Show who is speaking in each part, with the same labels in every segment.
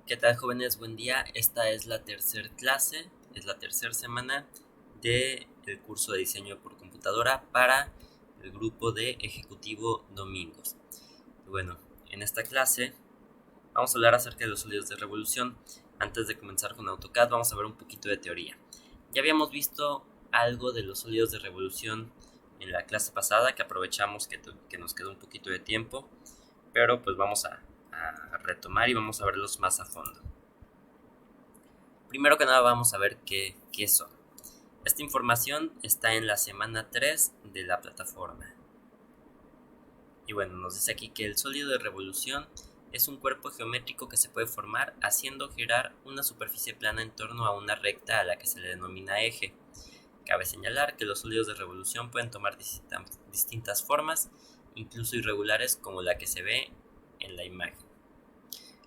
Speaker 1: ¿Qué tal, jóvenes? Buen día. Esta es la tercera clase, es la tercera semana del curso de diseño por computadora para el grupo de Ejecutivo Domingos. Bueno, en esta clase vamos a hablar acerca de los sólidos de revolución. Antes de comenzar con AutoCAD vamos a ver un poquito de teoría. Ya habíamos visto algo de los sólidos de revolución en la clase pasada, que aprovechamos que nos quedó un poquito de tiempo, pero pues vamos a retomar y vamos a verlos más a fondo. Primero que nada vamos a ver qué son. Esta información está en la semana 3 de la plataforma. Y bueno, nos dice aquí que el sólido de revolución es un cuerpo geométrico que se puede formar haciendo girar una superficie plana en torno a una recta a la que se le denomina eje. Cabe señalar que los sólidos de revolución pueden tomar distintas formas, incluso irregulares, como la que se ve en la imagen.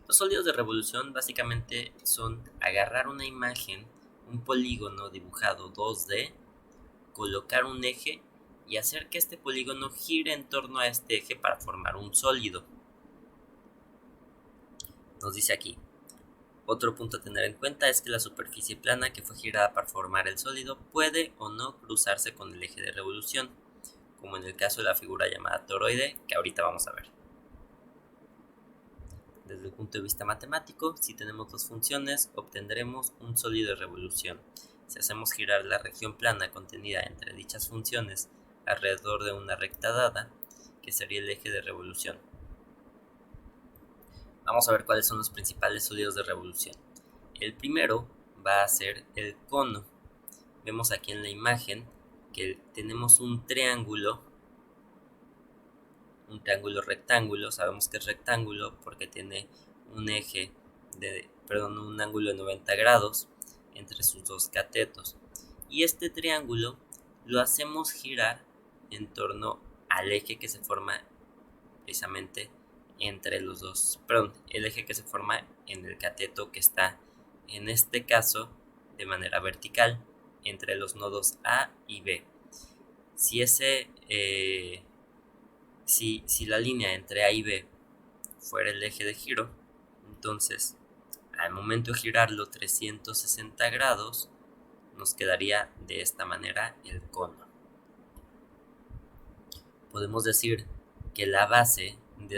Speaker 1: Los sólidos de revolución básicamente son agarrar una imagen, un polígono dibujado 2D, colocar un eje y hacer que este polígono gire en torno a este eje para formar un sólido. Nos dice aquí, otro punto a tener en cuenta es que la superficie plana que fue girada para formar el sólido puede o no cruzarse con el eje de revolución, como en el caso de la figura llamada toroide, que ahorita vamos a ver. Desde el punto de vista matemático, si tenemos dos funciones, obtendremos un sólido de revolución. Si hacemos girar la región plana contenida entre dichas funciones alrededor de una recta dada, que sería el eje de revolución. Vamos a ver cuáles son los principales sólidos de revolución. El primero va a ser el cono. Vemos aquí en la imagen que tenemos un triángulo rectángulo. Sabemos que es rectángulo porque tiene un un ángulo de 90 grados entre sus dos catetos. Y este triángulo lo hacemos girar en torno al eje que se forma precisamente entre los dos, el eje que se forma en el cateto que está, en este caso, de manera vertical entre los nodos A y B. Si la línea entre A y B fuera el eje de giro, entonces al momento de girarlo 360 grados, nos quedaría de esta manera el cono. Podemos decir que la base de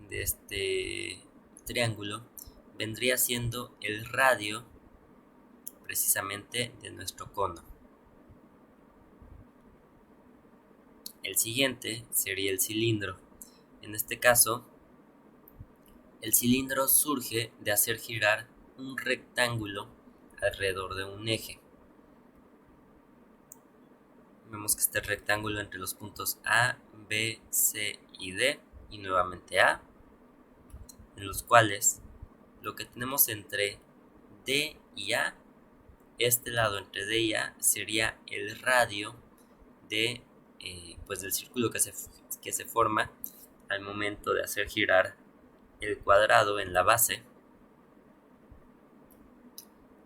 Speaker 1: este triángulo vendría siendo el radio precisamente de nuestro cono. El siguiente sería el cilindro. En este caso, el cilindro surge de hacer girar un rectángulo alrededor de un eje. Vemos que este rectángulo entre los puntos A, B, C y D, y nuevamente A, en los cuales lo que tenemos entre D y A, este lado entre D y A, sería el radio del círculo que se forma al momento de hacer girar el cuadrado en la base.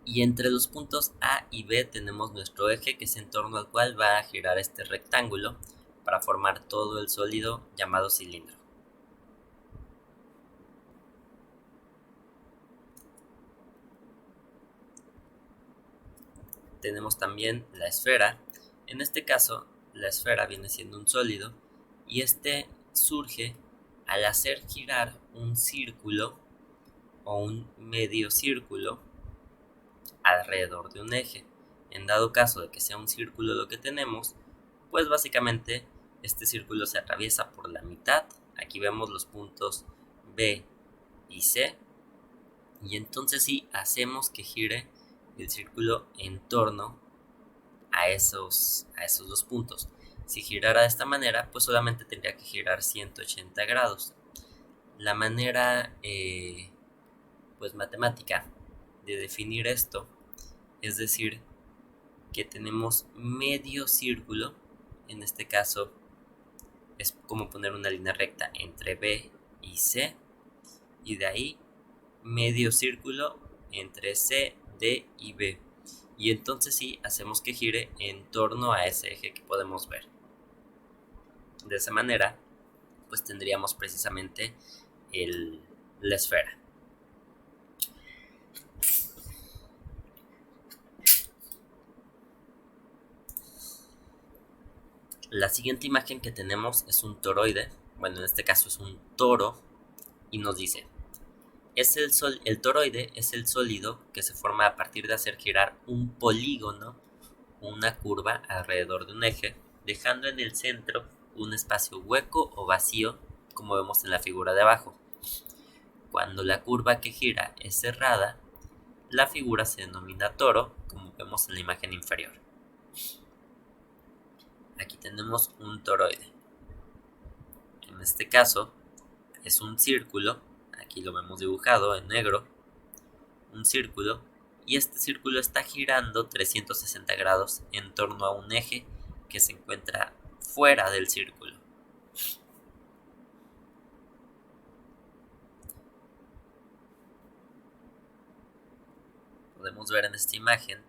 Speaker 1: Y entre los puntos A y B tenemos nuestro eje, que es en torno al cual va a girar este rectángulo para formar todo el sólido llamado cilindro. Tenemos también la esfera. En este caso, la esfera viene siendo un sólido y este surge al hacer girar un círculo o un medio círculo alrededor de un eje. En dado caso de que sea un círculo lo que tenemos, pues básicamente este círculo se atraviesa por la mitad. Aquí vemos los puntos B y C, y entonces sí hacemos que gire el círculo en torno a esos dos puntos. Si girara de esta manera, pues solamente tendría que girar 180 grados. La manera matemática de definir esto es decir que tenemos medio círculo. En este caso es como poner una línea recta entre B y C, y de ahí medio círculo entre C, D y B, y entonces sí hacemos que gire en torno a ese eje que podemos ver. De esa manera pues tendríamos precisamente la esfera. La siguiente imagen que tenemos es un toroide, bueno, en este caso es un toro, y nos dice, el toroide es el sólido que se forma a partir de hacer girar un polígono, una curva alrededor de un eje, dejando en el centro un espacio hueco o vacío, como vemos en la figura de abajo. Cuando la curva que gira es cerrada, la figura se denomina toro, como vemos en la imagen inferior. Aquí tenemos un toroide. En este caso es un círculo, aquí lo vemos dibujado en negro, un círculo, y este círculo está girando 360 grados en torno a un eje que se encuentra fuera del círculo. Podemos ver en esta imagen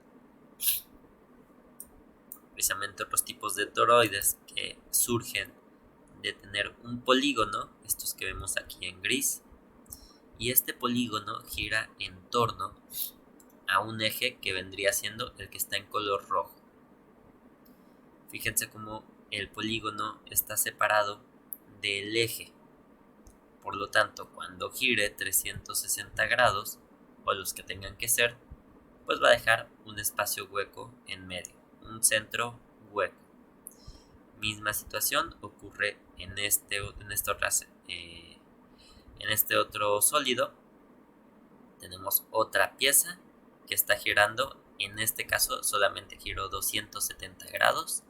Speaker 1: precisamente otros tipos de toroides que surgen de tener un polígono, estos que vemos aquí en gris, y este polígono gira en torno a un eje que vendría siendo el que está en color rojo. Fíjense cómo el polígono está separado del eje, por lo tanto cuando gire 360 grados o los que tengan que ser, pues va a dejar un espacio hueco en medio, un centro hueco. Misma situación ocurre en este otro sólido. Tenemos otra pieza que está girando, en este caso solamente giró 270 grados,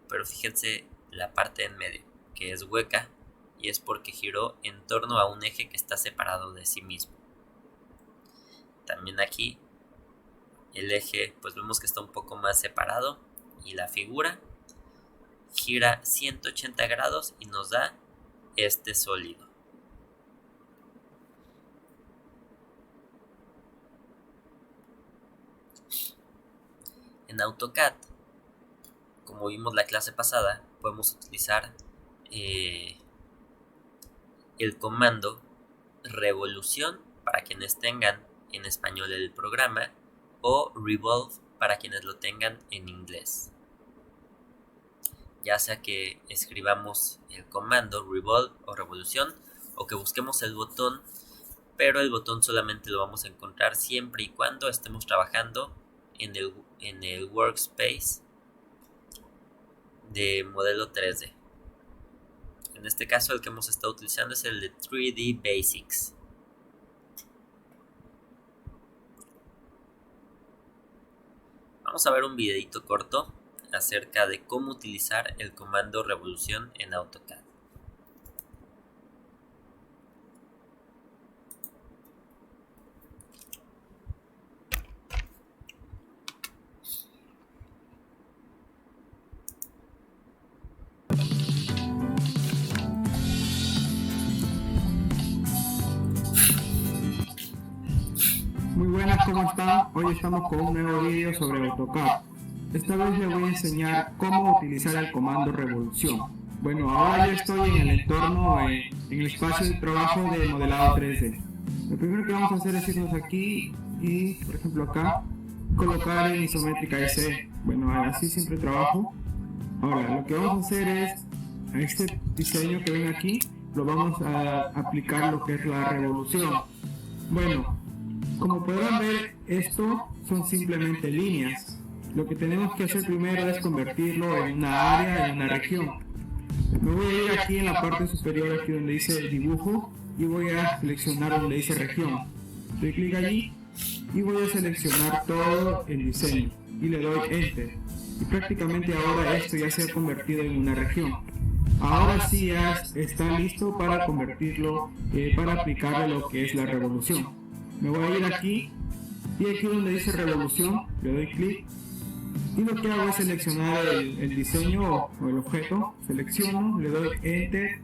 Speaker 1: pero fíjense la parte en medio que es hueca, y es porque giró en torno a un eje que está separado de sí mismo. También aquí el eje pues vemos que está un poco más separado, y la figura gira 180 grados y nos da este sólido. En AutoCAD, como vimos la clase pasada, podemos utilizar el comando revolución para quienes tengan en español el programa, o revolve para quienes lo tengan en inglés. Ya sea que escribamos el comando revolve o revolución, o que busquemos el botón, pero el botón solamente lo vamos a encontrar siempre y cuando estemos trabajando en el workspace de modelo 3D. En este caso el que hemos estado utilizando es el de 3D Basics. Vamos a ver un videito corto acerca de cómo utilizar el comando revolución en AutoCAD.
Speaker 2: Muy buenas, ¿cómo están? Hoy estamos con un nuevo vídeo sobre AutoCAD. Esta vez les voy a enseñar cómo utilizar el comando revolución. Bueno, ahora yo estoy en el entorno, en el espacio de trabajo de modelado 3D. Lo primero que vamos a hacer es irnos aquí y, por ejemplo acá, colocar en isométrica S. Bueno, así siempre trabajo. Ahora, lo que vamos a hacer es, a este diseño que ven aquí, lo vamos a aplicar lo que es la revolución. Bueno, como podrán ver, esto son simplemente líneas. Lo que tenemos que hacer primero es convertirlo en una área, en una región. Me voy a ir aquí en la parte superior, aquí donde dice dibujo, y voy a seleccionar donde dice región. Doy clic allí y voy a seleccionar todo el diseño y le doy enter. Y prácticamente ahora esto ya se ha convertido en una región. Ahora sí ya está listo para convertirlo, para aplicarle lo que es la revolución. Me voy a ir aquí y aquí donde dice revolución le doy clic y lo que hago es seleccionar el diseño o el objeto, selecciono, le doy enter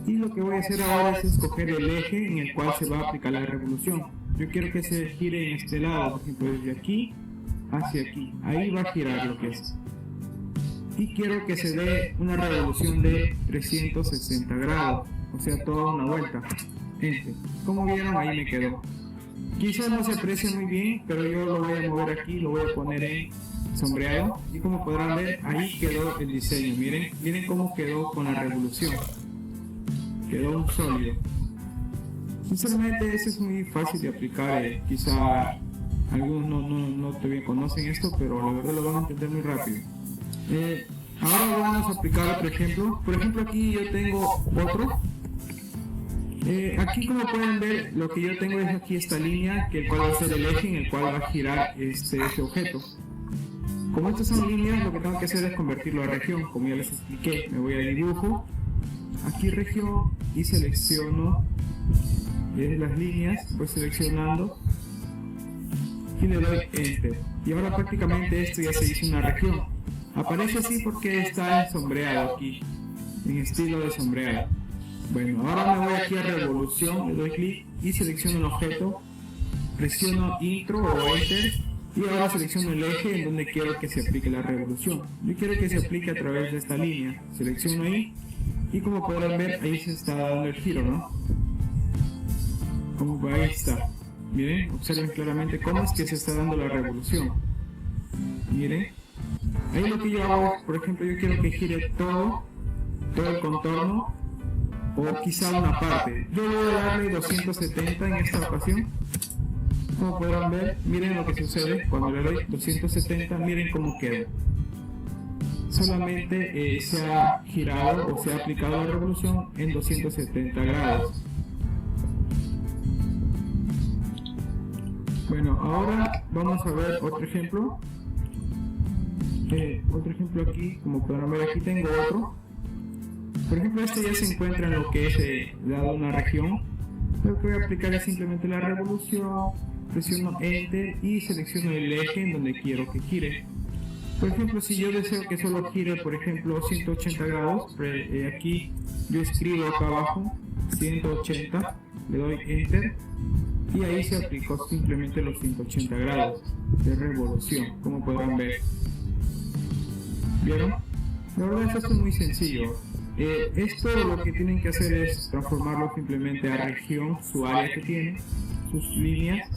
Speaker 2: y lo que voy a hacer ahora es escoger el eje en el cual se va a aplicar la revolución. Yo quiero que se gire en este lado, por ejemplo desde aquí hacia aquí, ahí va a girar lo que es, y quiero que se dé una revolución de 360 grados, o sea toda una vuelta. Como vieron, ahí me quedó. Quizás no se aprecie muy bien, pero yo lo voy a mover aquí, lo voy a poner en sombreado, y como podrán ver, ahí quedó el diseño. Miren cómo quedó con la revolución. Quedó un sólido. Sinceramente, eso es muy fácil de aplicar. Quizá algunos no todavía conocen esto, pero la verdad lo van a entender muy rápido. Ahora vamos a aplicar otro ejemplo. Por ejemplo, aquí yo tengo otro. Aquí, como pueden ver, lo que yo tengo es aquí esta línea, que el cual va a ser el eje en el cual va a girar ese objeto. Como estas son líneas, lo que tengo que hacer es convertirlo a región, como ya les expliqué. Me voy a dibujo, aquí región, y selecciono las líneas, voy seleccionando y le doy Enter. Y ahora prácticamente esto ya se hizo una región. Aparece así porque está sombreado aquí, en estilo de sombreado. Bueno, ahora me voy aquí a revolución, le doy clic y selecciono el objeto, presiono Intro o Enter, y ahora selecciono el eje en donde quiero que se aplique la revolución. Yo quiero que se aplique a través de esta línea. Selecciono ahí y como podrán ver, ahí se está dando el giro, ¿no? Como ahí está. Miren, observen claramente cómo es que se está dando la revolución. Miren, ahí lo que yo hago, por ejemplo, yo quiero que gire todo el contorno, o quizá una parte. Yo voy a darle 270 en esta ocasión. Como podrán ver, miren lo que sucede cuando le doy 270, miren cómo queda. Solamente se ha girado o se ha aplicado la revolución en 270 grados. Bueno, ahora vamos a ver otro ejemplo. Otro ejemplo aquí, como podrán ver, aquí tengo otro. Por ejemplo, este ya se encuentra en lo que es dado una región. Lo que voy a aplicar es simplemente la revolución, presiono Enter y selecciono el eje en donde quiero que gire. Por ejemplo, si yo deseo que solo gire, por ejemplo, 180 grados, aquí yo escribo acá abajo 180, le doy Enter y ahí se aplicó simplemente los 180 grados de revolución, como podrán ver. ¿Vieron? La verdad esto es muy sencillo. Esto lo que tienen que hacer es transformarlo simplemente a región, su área que tiene, sus líneas,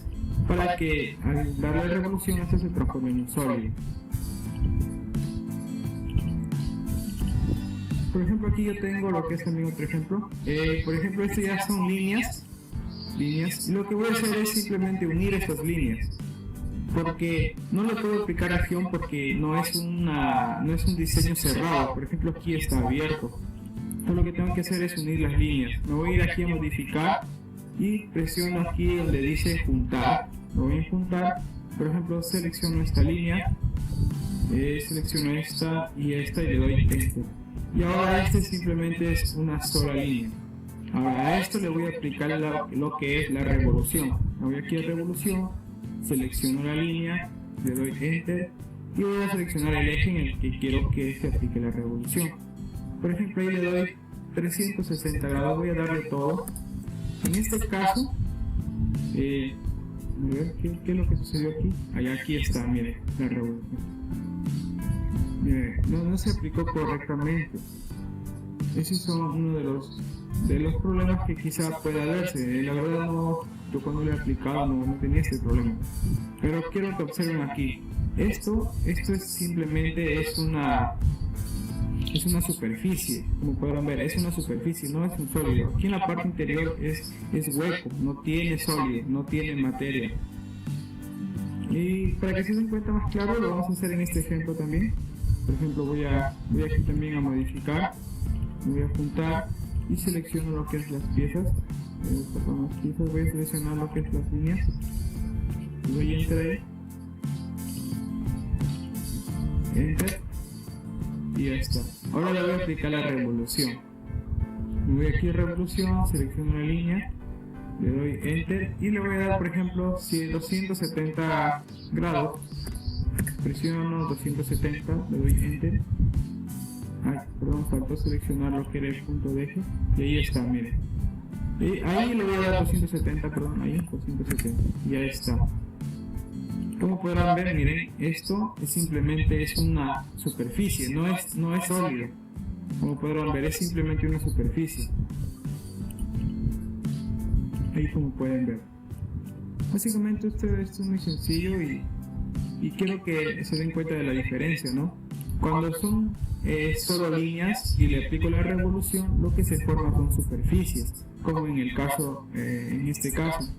Speaker 2: para que al darle revolución esto se transforme en un sólido. Por ejemplo, aquí yo tengo lo que es también otro ejemplo. Por ejemplo, estas ya son líneas. Y lo que voy a hacer es simplemente unir estas líneas. Porque no le puedo aplicar acción porque no es un diseño cerrado. Por ejemplo, aquí está abierto. Entonces lo que tengo que hacer es unir las líneas. Me voy a ir aquí a modificar y presiono aquí donde dice juntar. Lo voy a juntar. Por ejemplo, selecciono esta línea, selecciono esta y le doy Enter. Y ahora este simplemente es una sola línea. Ahora a esto le voy a aplicar lo que es la revolución. Me voy aquí a revolución, selecciono la línea, le doy Enter y voy a seleccionar el eje en el que quiero que se aplique la revolución. Por ejemplo, ahí le doy 360 grados, voy a darle todo. En este caso, a ver qué es lo que sucedió aquí. Aquí está, miren, la revolución. Miren, no se aplicó correctamente. Esos son uno de los problemas que quizá pueda darse. La verdad yo cuando lo he aplicado no tenía este problema. Pero quiero que observen aquí. Esto es simplemente una superficie, como podrán ver, es una superficie, no es un sólido. Aquí en la parte interior es hueco, no tiene sólido, no tiene materia. Y para que se den cuenta más claro, lo vamos a hacer en este ejemplo también. Por ejemplo, voy aquí también a modificar, voy a juntar y selecciono lo que es las piezas. Voy a seleccionar lo que es las líneas, doy Enter ahí, Enter y ya está. Ahora le voy a aplicar la revolución. Me voy aquí a revolución, selecciono la línea, le doy Enter y le voy a dar, por ejemplo, 270 grados. Presiono 270, le doy Enter. Faltó seleccionar lo que era el punto de eje y ahí está, miren. Ahí le voy a dar 270, ahí 270, ya está. Como podrán ver, miren, esto simplemente es una superficie, no es sólido. Como podrán ver, es simplemente una superficie. Ahí como pueden ver. Básicamente esto es muy sencillo y y quiero que se den cuenta de la diferencia, ¿no? Cuando son solo líneas y le aplico la revolución, lo que se forma son superficies, como en este caso.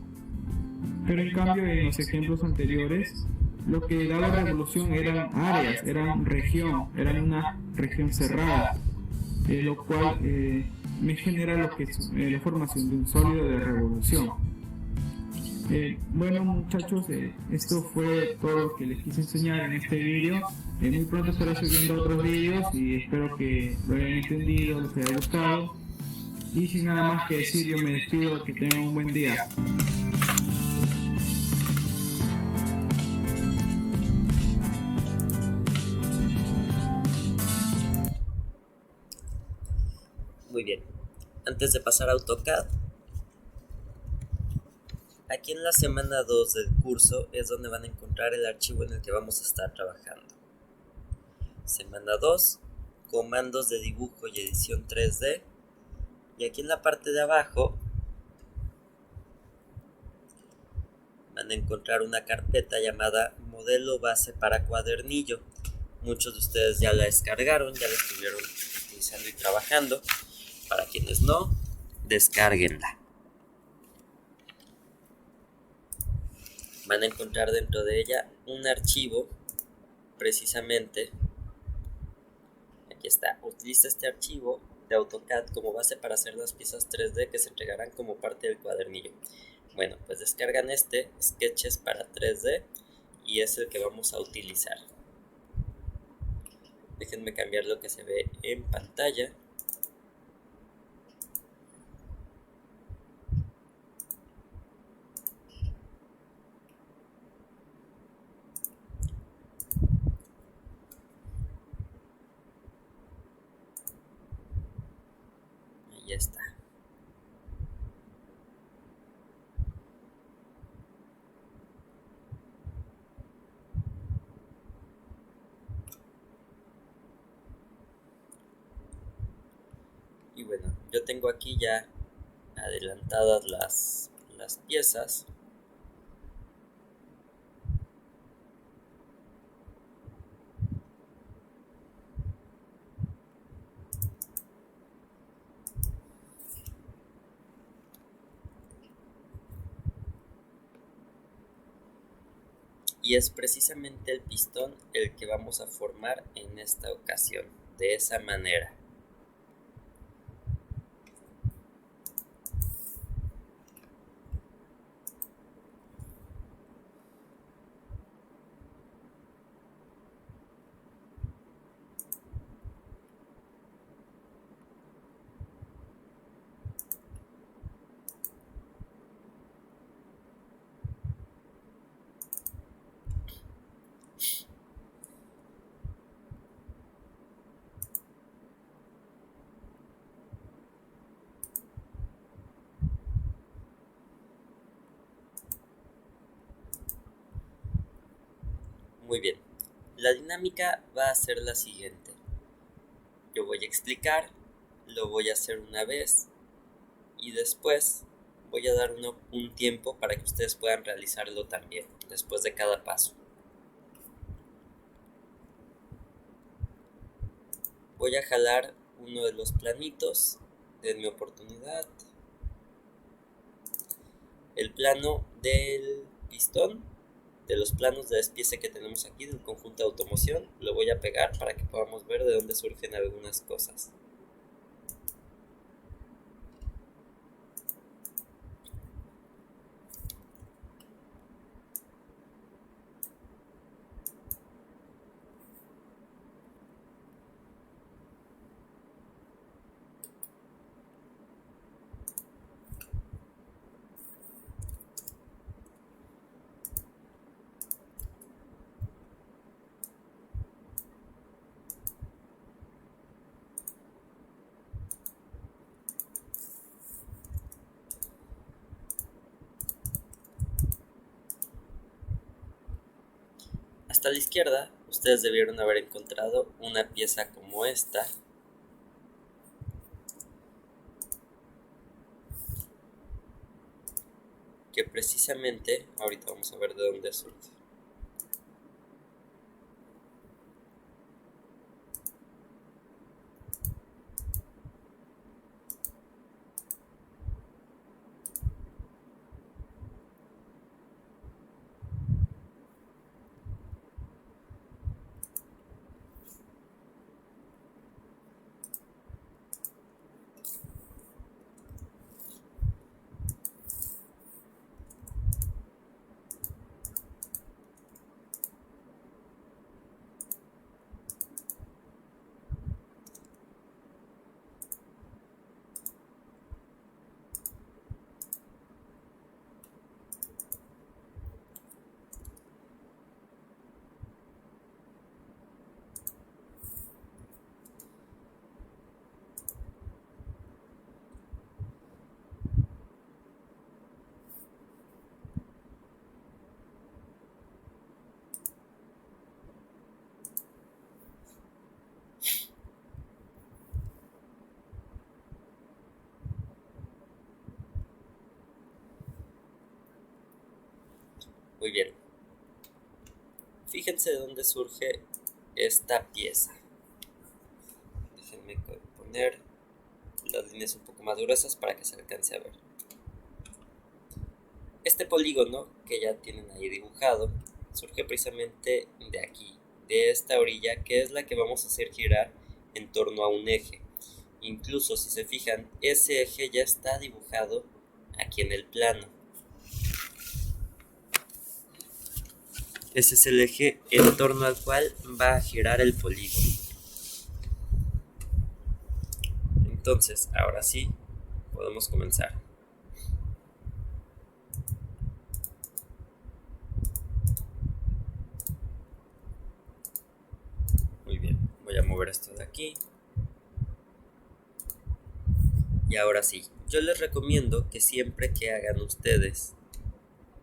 Speaker 2: Pero en cambio, en los ejemplos anteriores, lo que da la revolución eran áreas, eran una región cerrada, lo cual me genera lo que es la formación de un sólido de revolución. Bueno muchachos, esto fue todo lo que les quise enseñar en este vídeo. Muy pronto estaré subiendo otros vídeos y espero que lo hayan entendido, les haya gustado. Y sin nada más que decir, yo me despido, que tengan un buen día.
Speaker 1: Muy bien. Antes de pasar a AutoCAD, aquí en la semana 2 del curso es donde van a encontrar el archivo en el que vamos a estar trabajando. Semana 2, comandos de dibujo y edición 3D. Y aquí en la parte de abajo van a encontrar una carpeta llamada modelo base para cuadernillo. Muchos de ustedes ya la descargaron, ya la estuvieron utilizando y trabajando. Para quienes no, descárguenla. Van a encontrar dentro de ella un archivo, precisamente, aquí está, utiliza este archivo de AutoCAD como base para hacer las piezas 3D que se entregarán como parte del cuadernillo. Bueno, pues descargan este, Sketches para 3D, y es el que vamos a utilizar. Déjenme cambiar lo que se ve en pantalla. Ahí está. Y bueno, yo tengo aquí ya adelantadas las piezas. Y es precisamente el pistón el que vamos a formar en esta ocasión, de esa manera. Muy bien, la dinámica va a ser la siguiente. Yo voy a explicar, lo voy a hacer una vez y después voy a dar un tiempo para que ustedes puedan realizarlo también, después de cada paso. Voy a jalar uno de los planitos, denme oportunidad. El plano del pistón, de los planos de despiece que tenemos aquí del conjunto de automoción, lo voy a pegar para que podamos ver de dónde surgen algunas cosas. Hasta la izquierda, ustedes debieron haber encontrado una pieza como esta, que precisamente, ahorita vamos a ver de dónde surge. Muy bien. Fíjense de dónde surge esta pieza. Déjenme poner las líneas un poco más gruesas para que se alcance a ver. Este polígono que ya tienen ahí dibujado surge precisamente de aquí, de esta orilla, que es la que vamos a hacer girar en torno a un eje. Incluso si se fijan, ese eje ya está dibujado aquí en el plano. Ese es el eje en torno al cual va a girar el polígono. Entonces, ahora sí, podemos comenzar. Muy bien, voy a mover esto de aquí. Y ahora sí, yo les recomiendo que siempre que hagan ustedes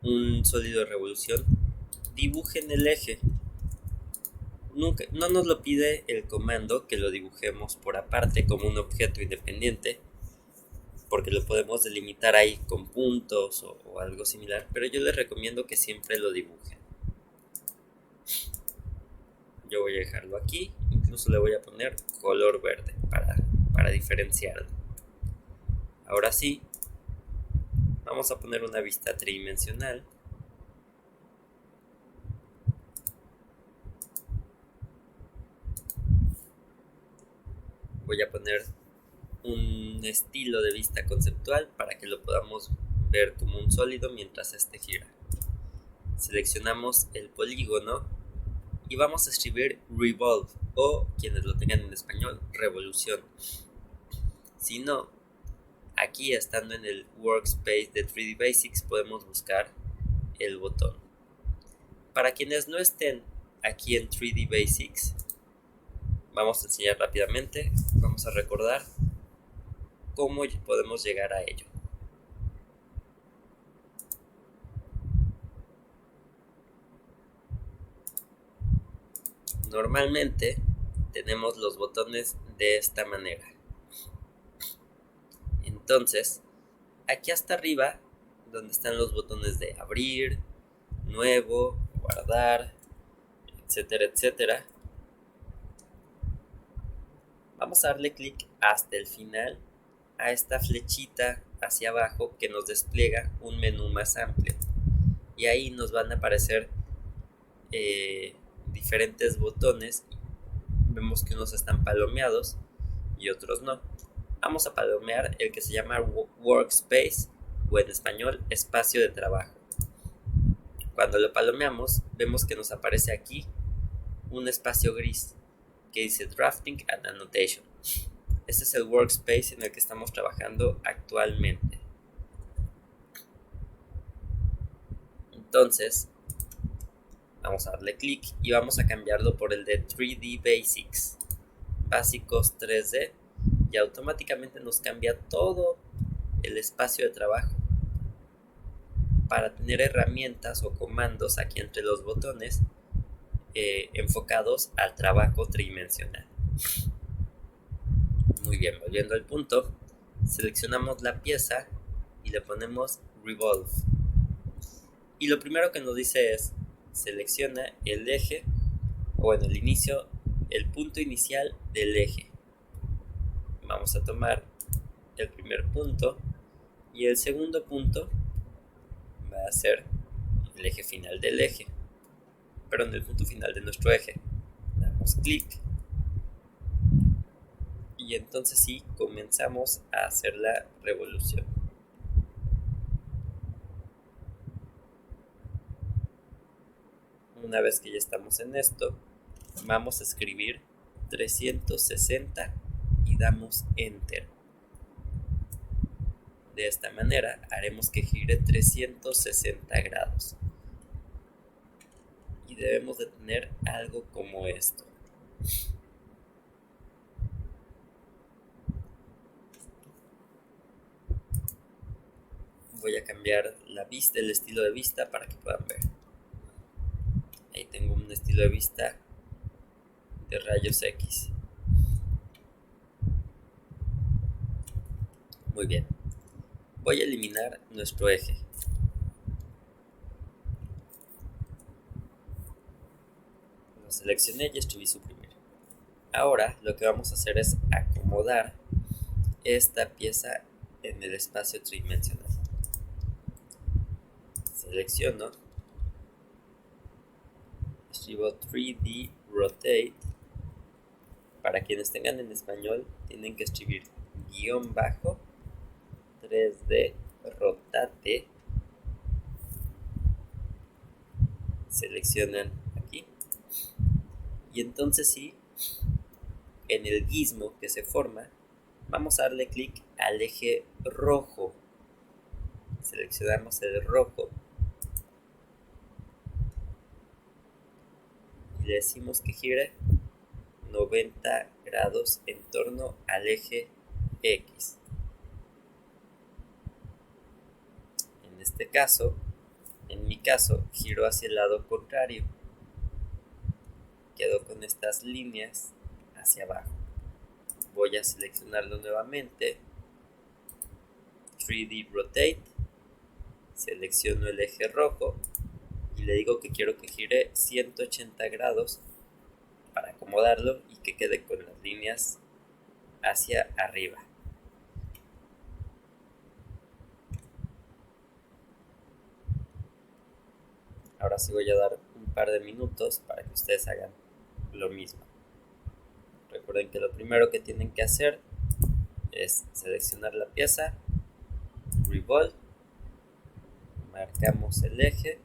Speaker 1: un sólido de revolución, dibujen el eje. No nos lo pide el comando que lo dibujemos por aparte como un objeto independiente, porque lo podemos delimitar ahí con puntos o algo similar, pero yo les recomiendo que siempre lo dibujen. Yo voy a dejarlo aquí, incluso le voy a poner color verde para diferenciarlo. Ahora sí, vamos a poner una vista tridimensional. Voy a poner un estilo de vista conceptual para que lo podamos ver como un sólido mientras este gira. Seleccionamos el polígono y vamos a escribir revolve, o quienes lo tengan en español, revolución. Si no, aquí estando en el workspace de 3D Basics podemos buscar el botón. Para quienes no estén aquí en 3D Basics, vamos a enseñar rápidamente, vamos a recordar cómo podemos llegar a ello. Normalmente tenemos los botones de esta manera. Entonces, aquí hasta arriba, donde están los botones de abrir, nuevo, guardar, etcétera, etcétera, vamos a darle clic hasta el final a esta flechita hacia abajo que nos despliega un menú más amplio. Y ahí nos van a aparecer diferentes botones. Vemos que unos están palomeados y otros no. Vamos a palomear el que se llama Workspace, o en español, espacio de trabajo. Cuando lo palomeamos, vemos que nos aparece aquí un espacio gris que dice Drafting and Annotation. Este es el workspace en el que estamos trabajando actualmente. Entonces, vamos a darle clic y vamos a cambiarlo por el de 3D Basics, básicos 3D, y automáticamente nos cambia todo el espacio de trabajo para tener herramientas o comandos aquí entre los botones enfocados al trabajo tridimensional. Muy bien, volviendo al punto, seleccionamos la pieza y le ponemos Revolve. Y lo primero que nos dice es, selecciona el eje, o en el inicio, el punto inicial del eje. Vamos a tomar el primer punto y el segundo punto va a ser el eje final del eje, pero en el punto final de nuestro eje. Damos clic y entonces sí comenzamos a hacer la revolución. Una vez que ya estamos en esto, vamos a escribir 360 y damos Enter. De esta manera haremos que gire 360 grados. Y debemos de tener algo como esto. Voy a cambiar la vista, el estilo de vista para que puedan ver. Ahí tengo un estilo de vista de rayos X. Muy bien. Voy a eliminar nuestro eje. seleccioné y escribí suprimir. Ahora lo que vamos a hacer es acomodar esta pieza en el espacio tridimensional. Selecciono, escribo 3D Rotate. Para quienes tengan en español, tienen que escribir guión bajo 3D Rotate. Seleccionan aquí. Y entonces sí, en el gizmo que se forma, vamos a darle clic al eje rojo. Seleccionamos el rojo. Y le decimos que gire 90 grados en torno al eje X. En este caso, en mi caso, giro hacia el lado contrario. Quedo con estas líneas hacia abajo. Voy a seleccionarlo nuevamente. 3D Rotate. Selecciono el eje rojo y le digo que quiero que gire 180 grados para acomodarlo y que quede con las líneas hacia arriba. Ahora sí voy a dar un par de minutos para que ustedes hagan lo mismo. Recuerden que lo primero que tienen que hacer es seleccionar la pieza, Revolve, marcamos el eje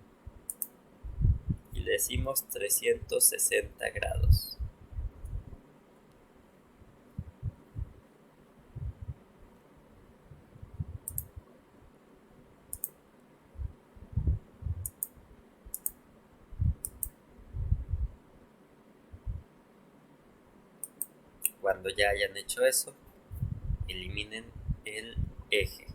Speaker 1: y le decimos 360 grados. Cuando ya hayan hecho eso, eliminen el eje.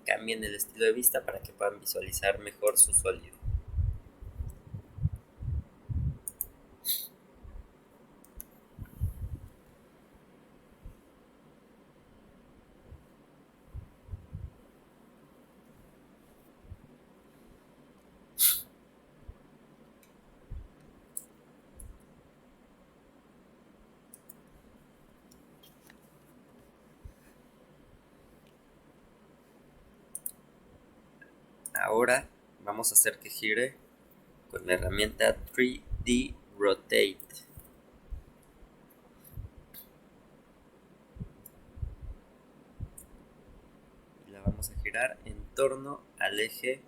Speaker 1: Cambien el estilo de vista para que puedan visualizar mejor su sólido. Ahora vamos a hacer que gire con la herramienta 3D Rotate. Y la vamos a girar en torno al eje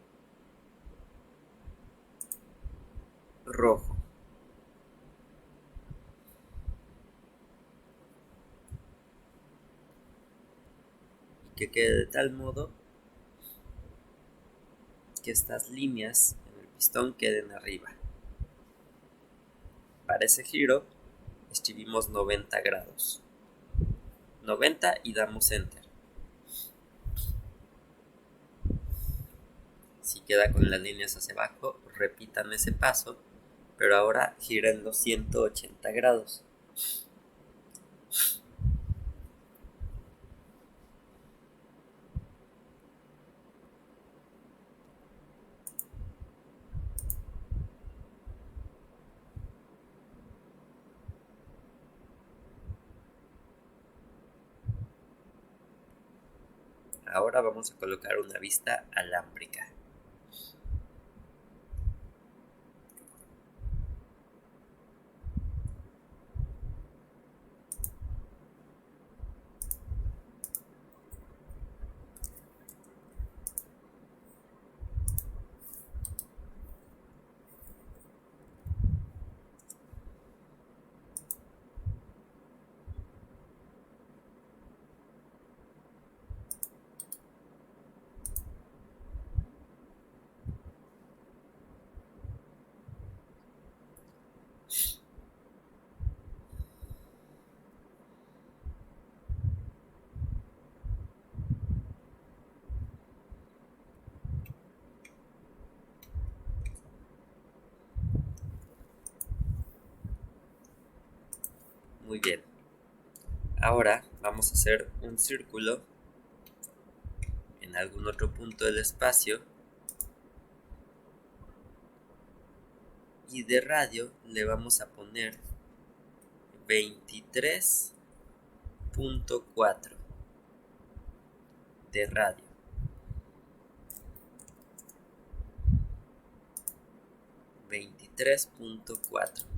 Speaker 1: rojo. Y que quede de tal modo que estas líneas en el pistón queden arriba. Para ese giro escribimos 90 grados. 90 y damos Enter. Si queda con las líneas hacia abajo, repitan ese paso, pero ahora giren los 180 grados. Ahora vamos a colocar una vista alámbrica. Muy bien. Ahora vamos a hacer un círculo en en algún otro punto del espacio. Y de radio le vamos a poner 23.4 de radio. (23.4)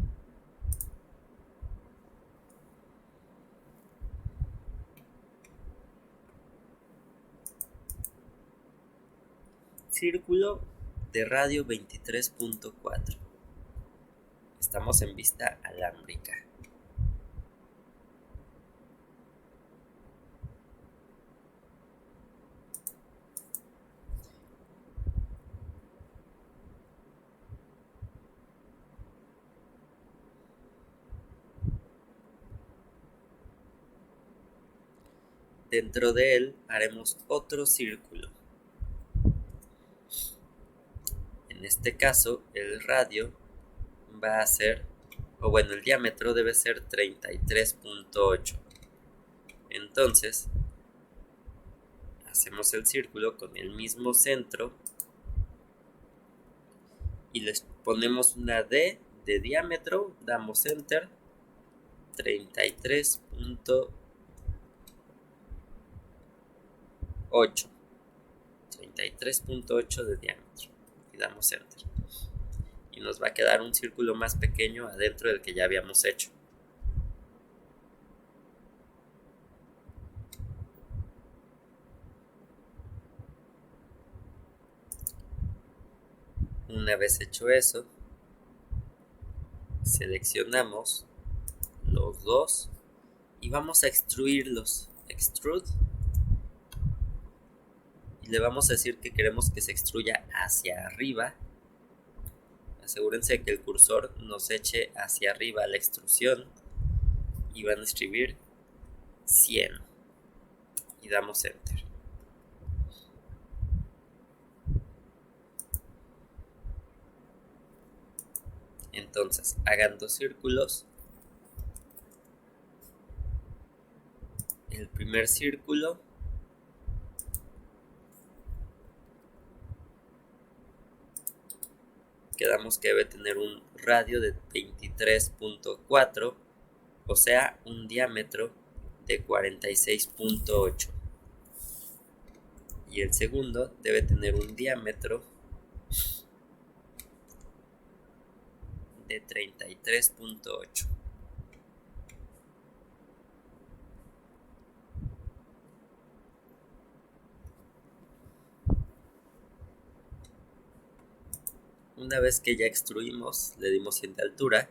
Speaker 1: Círculo de radio 23.4. Estamos en vista alámbrica. Dentro de él haremos otro círculo. En este caso, el radio va a ser, el diámetro debe ser 33.8. Entonces, hacemos el círculo con el mismo centro y les ponemos una D de diámetro, damos Enter, 33.8 de diámetro y damos Enter. Y nos va a quedar un círculo más pequeño adentro del que ya habíamos hecho. Una vez hecho eso, seleccionamos los dos y vamos a extruirlos. Extrude. Y le vamos a decir que queremos que se extruya hacia arriba. Asegúrense que el cursor nos eche hacia arriba la extrusión y van a escribir 100 y damos Enter. Entonces hagan dos círculos. El primer círculo quedamos que debe tener un radio de 23.4, o sea, un diámetro de 46.8. Y el segundo debe tener un diámetro de 33.8. Una vez que ya extruimos, le dimos 100 de altura.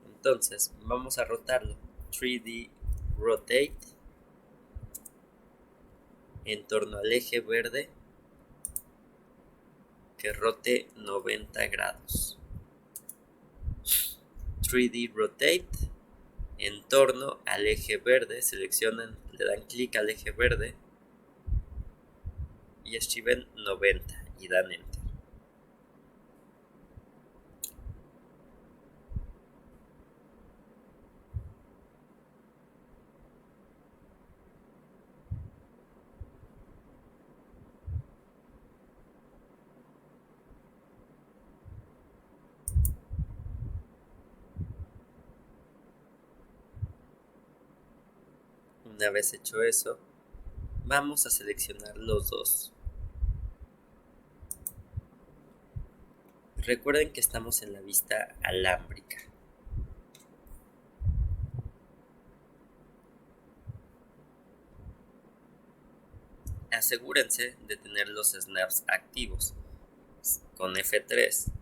Speaker 1: Entonces vamos a rotarlo. 3D Rotate en torno al eje verde, que rote 90 grados. 3D Rotate en torno al eje verde. Seleccionan, le dan clic al eje verde y escriben 90 y dan Enter. Una vez hecho eso, vamos a seleccionar los dos. Recuerden que estamos en la vista alámbrica. Asegúrense de tener los snaps activos. Con F3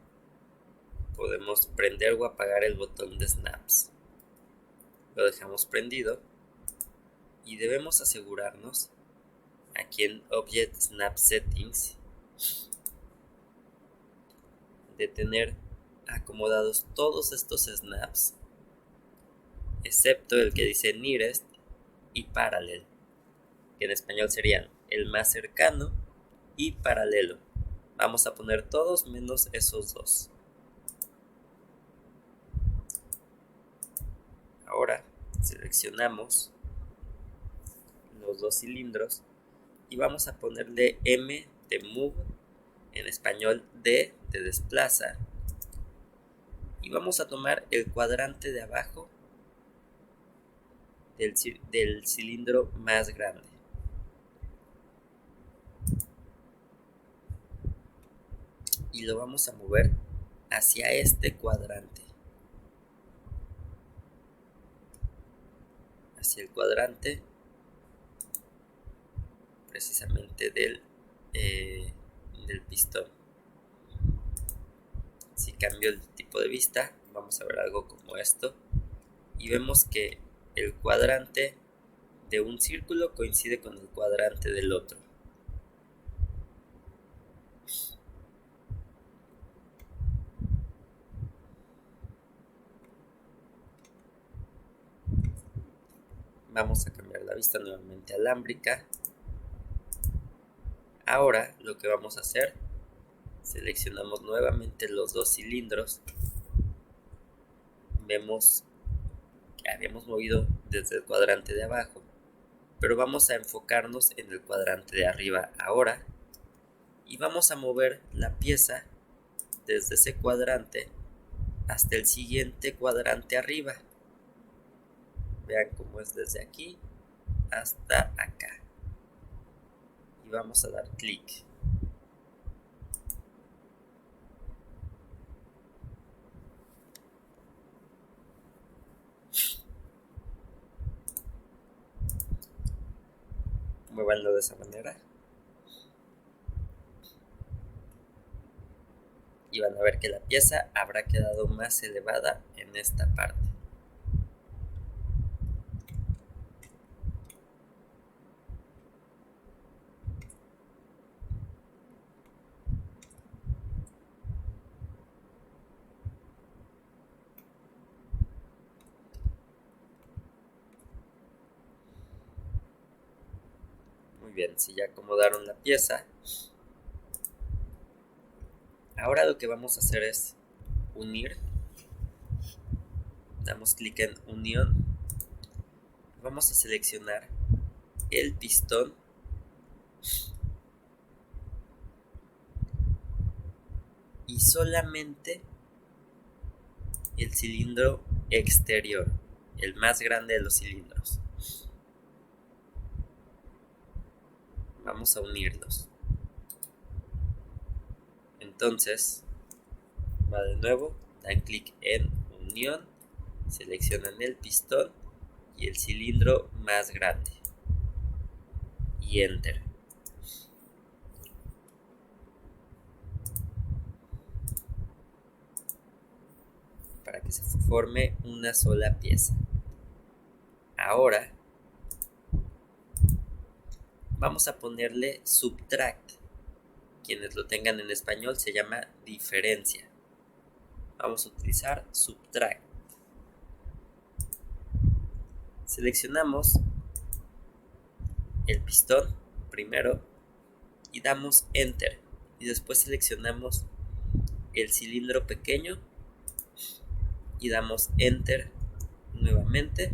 Speaker 1: podemos prender o apagar el botón de snaps. Lo dejamos prendido y debemos asegurarnos aquí en Object Snap Settings de tener acomodados todos estos snaps, excepto el que dice Nearest y Parallel, que en español serían el más cercano y paralelo. Vamos a poner todos menos esos dos. Ahora seleccionamos los dos cilindros y vamos a ponerle M de move, en español D de desplaza, y vamos a tomar el cuadrante de abajo del cilindro más grande. Y lo vamos a mover hacia este cuadrante. Hacia el cuadrante precisamente del pistón. Si cambio el tipo de vista, vamos a ver algo como esto. Y vemos que el cuadrante de un círculo coincide con el cuadrante del otro. Vamos a cambiar la vista nuevamente alámbrica. Ahora lo que vamos a hacer, seleccionamos nuevamente los dos cilindros. Vemos que habíamos movido desde el cuadrante de abajo, pero vamos a enfocarnos en el cuadrante de arriba ahora y vamos a mover la pieza desde ese cuadrante hasta el siguiente cuadrante arriba. Vean cómo es desde aquí hasta acá. Y vamos a dar clic. Muévanlo de esa manera. Y van a ver que la pieza habrá quedado más elevada en esta parte. Muy bien, si ya acomodaron la pieza, ahora lo que vamos a hacer es unir. Damos clic en unión. Vamos a seleccionar el pistón y solamente el cilindro exterior, el más grande de los cilindros. Vamos a unirlos. Entonces, va de nuevo, dan clic en unión, seleccionan el pistón y el cilindro más grande y enter. Para que se forme una sola pieza. Ahora vamos a ponerle subtract. Quienes lo tengan en español se llama diferencia. Vamos a utilizar subtract. Seleccionamos el pistón primero y damos enter. Y después seleccionamos el cilindro pequeño y damos enter nuevamente.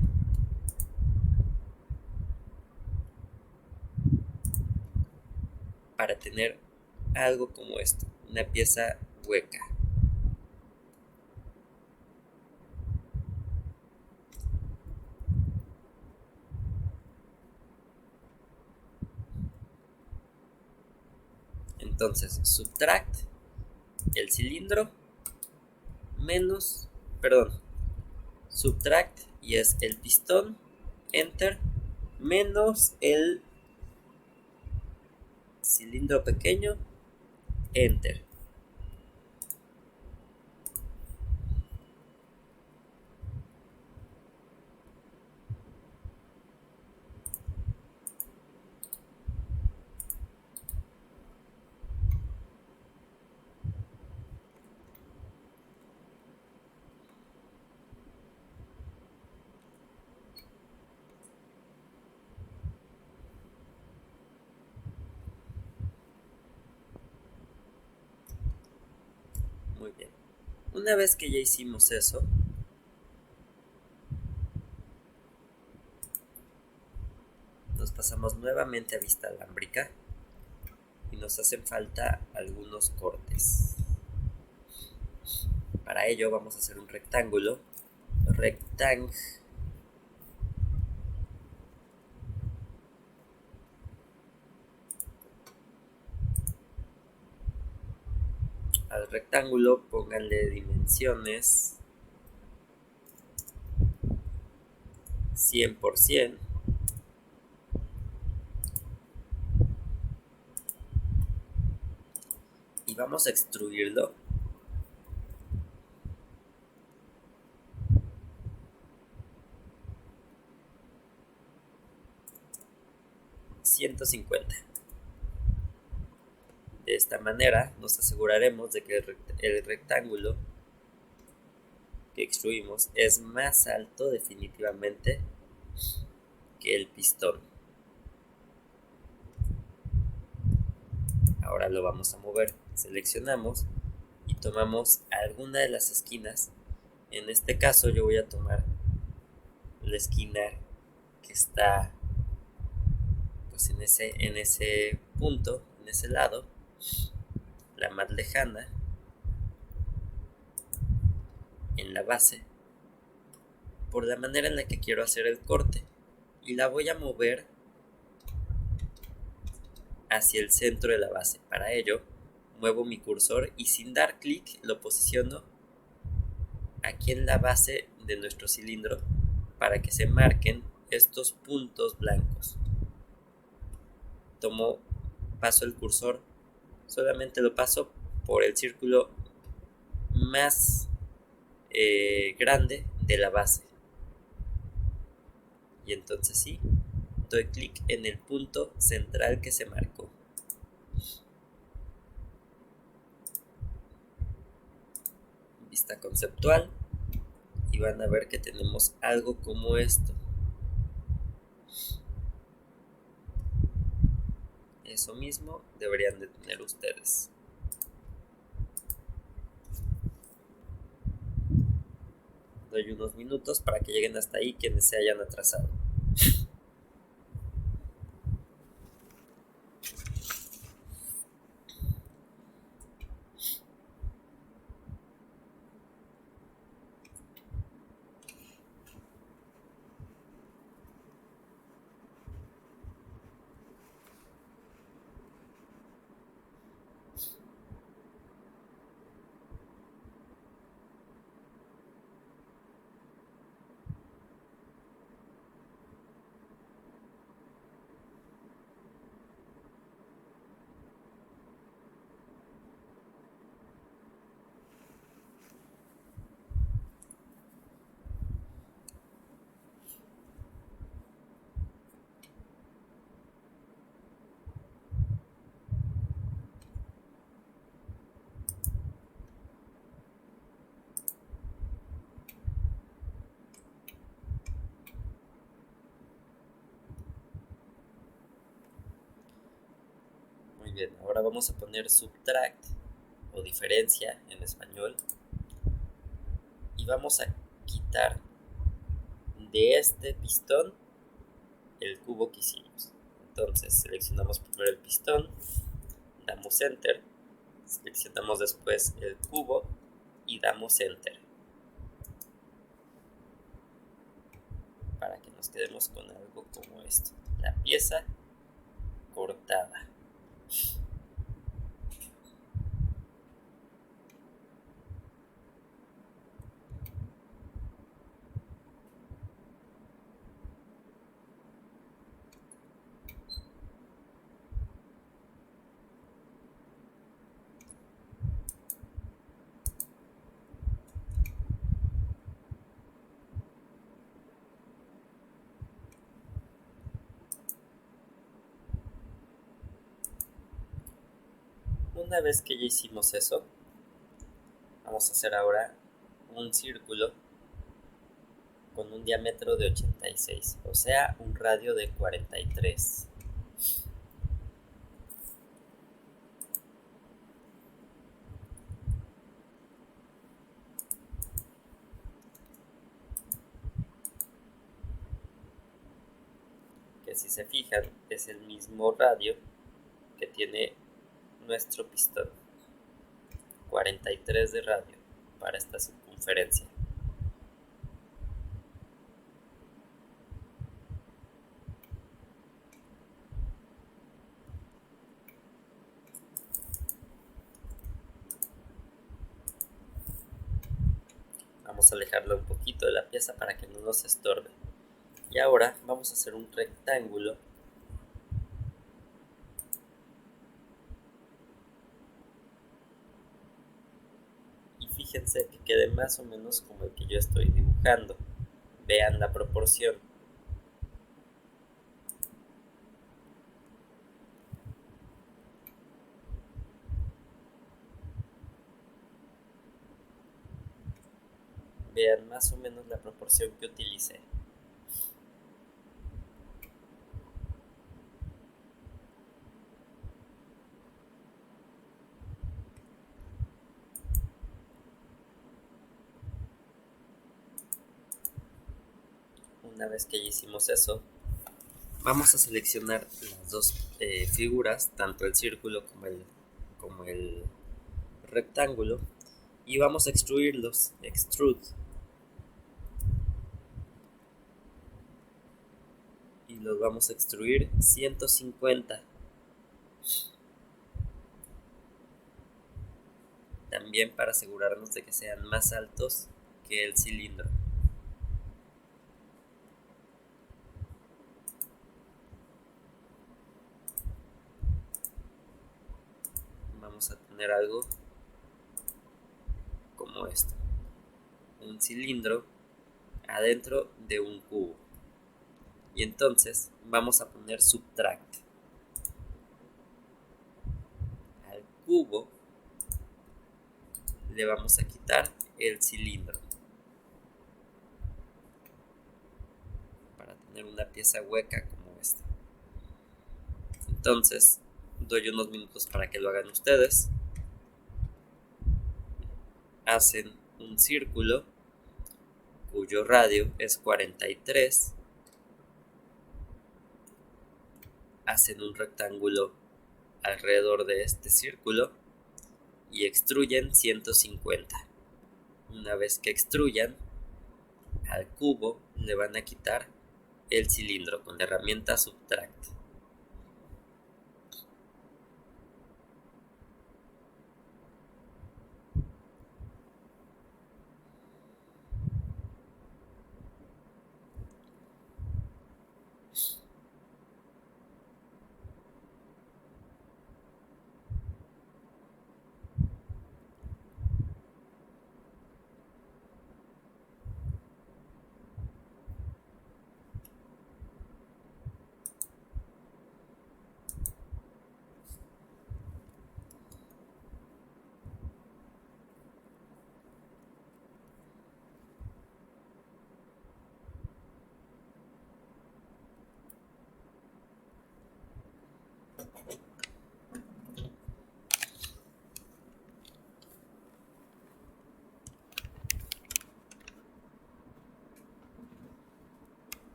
Speaker 1: Para tener algo como esto, una pieza hueca. Entonces, subtract el cilindro menos, subtract y es el pistón, enter, menos el cilindro pequeño, enter. Muy bien. Una vez que ya hicimos eso, nos pasamos nuevamente a vista alámbrica y nos hacen falta algunos cortes. Para ello vamos a hacer un rectángulo. Al rectángulo pónganle dimensiones 100%. Y vamos a extruirlo . 150. De esta manera nos aseguraremos de que el rectángulo que extruimos es más alto definitivamente que el pistón. Ahora lo vamos a mover. Seleccionamos y tomamos alguna de las esquinas. En este caso yo voy a tomar la esquina que está pues en ese punto, en ese lado, la más lejana, en la base, por la manera en la que quiero hacer el corte, y la voy a mover hacia el centro de la base. Para ello muevo mi cursor y sin dar clic lo posiciono aquí en la base de nuestro cilindro para que se marquen estos puntos blancos. Paso el cursor, solamente lo paso por el círculo más grande de la base, y entonces sí, doy clic en el punto central que se marcó. Vista conceptual, y van a ver que tenemos algo como esto. Eso mismo deberían de tener ustedes. Doy unos minutos para que lleguen hasta ahí quienes se hayan atrasado. Muy bien, ahora vamos a poner subtract o diferencia en español, y vamos a quitar de este pistón el cubo que hicimos. Entonces seleccionamos primero el pistón, damos enter, seleccionamos después el cubo y damos enter para que nos quedemos con algo como esto, la pieza cortada. Una vez que ya hicimos eso, vamos a hacer ahora un círculo con un diámetro de 86, o sea, un radio de 43. Que si se fijan es el mismo radio que tiene nuestro pistón. 43 de radio para esta circunferencia. Vamos a alejarla un poquito de la pieza para que no nos estorbe. Y ahora vamos a hacer un rectángulo y fíjense que quede más o menos como el que yo estoy dibujando. Vean la proporción. Vean más o menos la proporción que utilicé. Una vez que ya hicimos eso, vamos a seleccionar las dos figuras, tanto el círculo como el rectángulo, y vamos a extruirlos. Extrude. Y los vamos a extruir 150. También para asegurarnos de que sean más altos que el cilindro. Vamos a tener algo como esto. Un cilindro adentro de un cubo. Y entonces vamos a poner subtract. Al cubo le vamos a quitar el cilindro para tener una pieza hueca como esta. Entonces doy unos minutos para que lo hagan ustedes. Hacen un círculo cuyo radio es 43. Hacen un rectángulo alrededor de este círculo y extruyen 150. Una vez que extruyan, al cubo le van a quitar el cilindro con la herramienta subtract.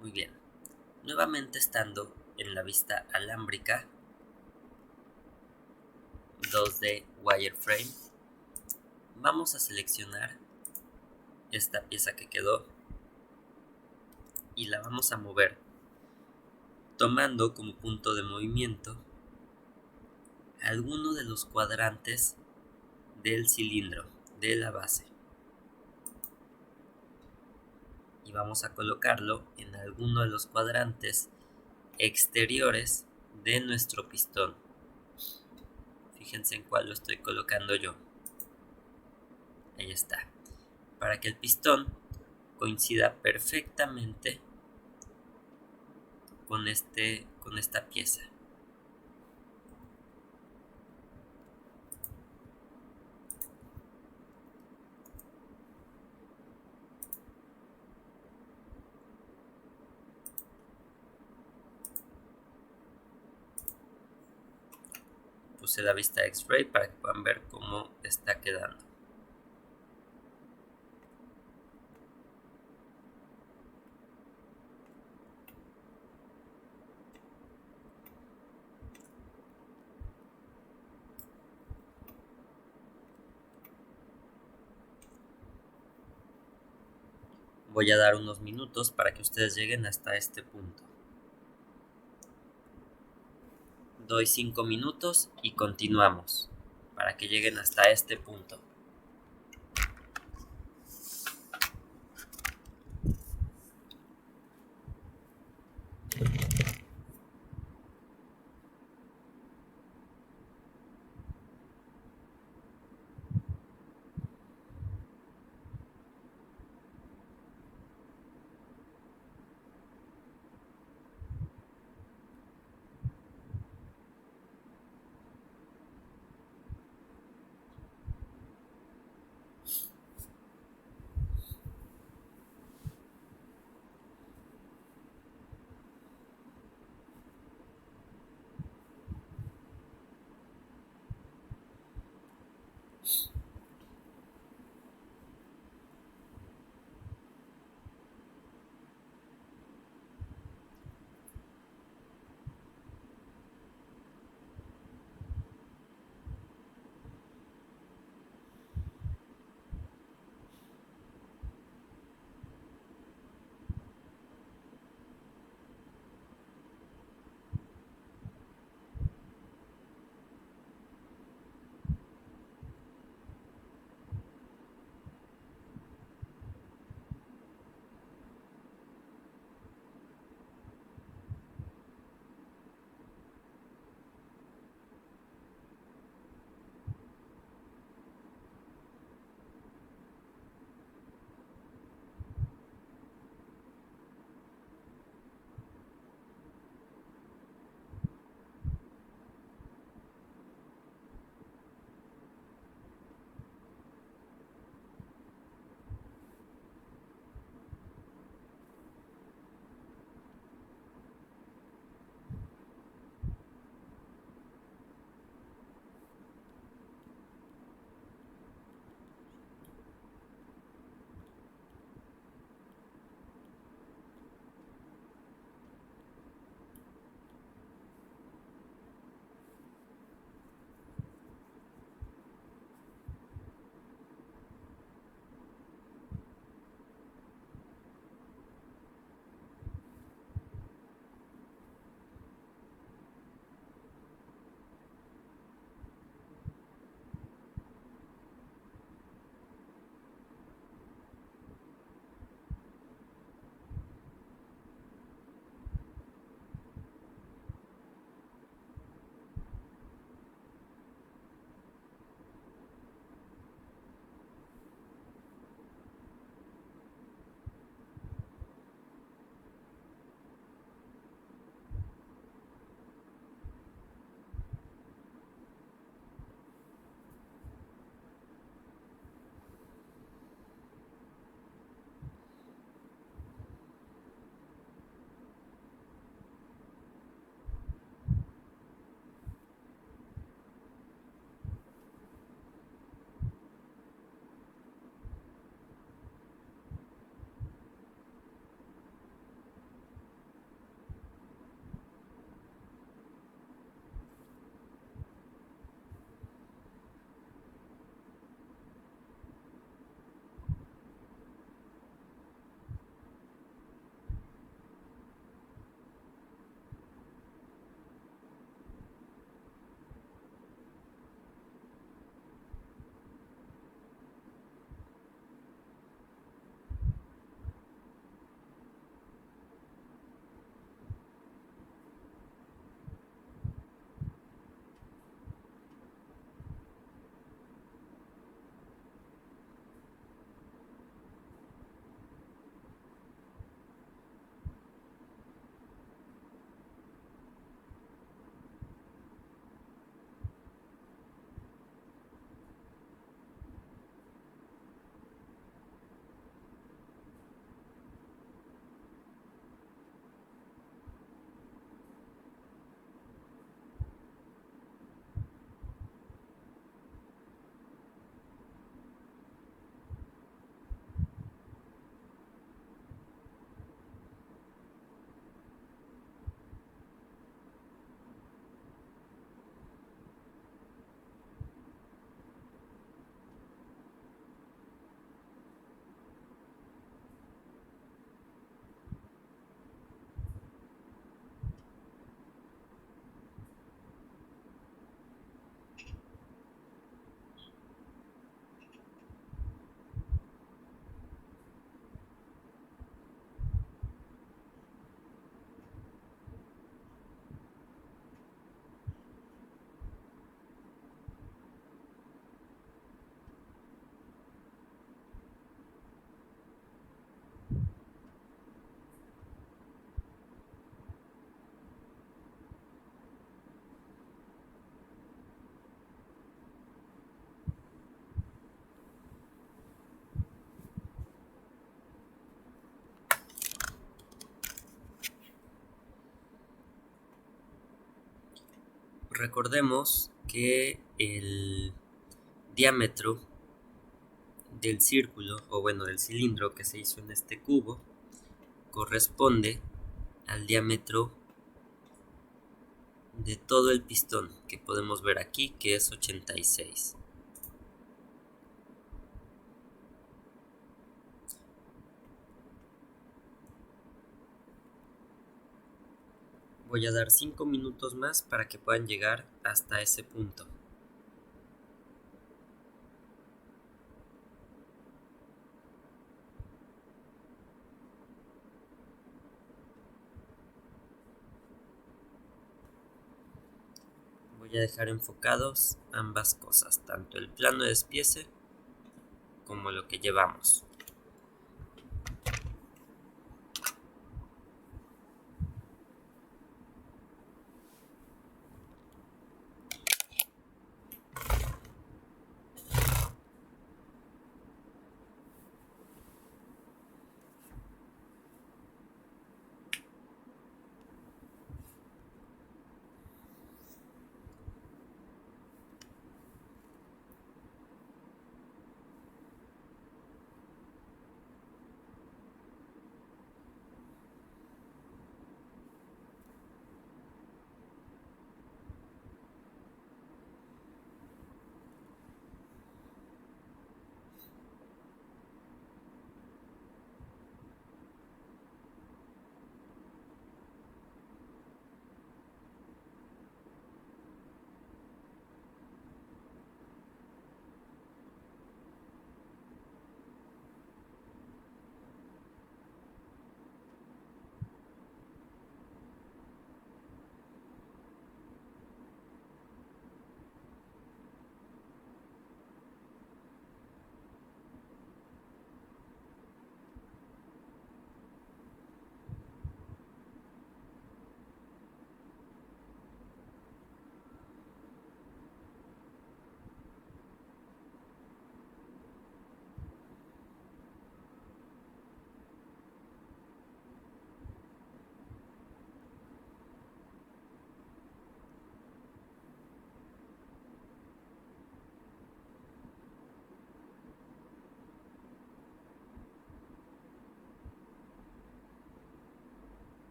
Speaker 1: Muy bien. Nuevamente estando en la vista alámbrica 2D wireframe, vamos a seleccionar esta pieza que quedó y la vamos a mover tomando como punto de movimiento alguno de los cuadrantes del cilindro, de la base, y vamos a colocarlo en alguno de los cuadrantes exteriores de nuestro pistón. Fíjense en cuál lo estoy colocando yo. Ahí está. Para que el pistón coincida perfectamente con esta pieza. puse la vista X-ray para que puedan ver cómo está quedando. Voy a dar unos minutos para que ustedes lleguen hasta este punto. Doy 5 minutos y continuamos para que lleguen hasta este punto. recordemos que el diámetro del círculo, o bueno, del cilindro que se hizo en este cubo, corresponde al diámetro de todo el pistón, que podemos ver aquí, que es 86. Voy a dar 5 minutos más para que puedan llegar hasta ese punto. Voy a dejar enfocados ambas cosas, tanto el plano de despiece como lo que llevamos.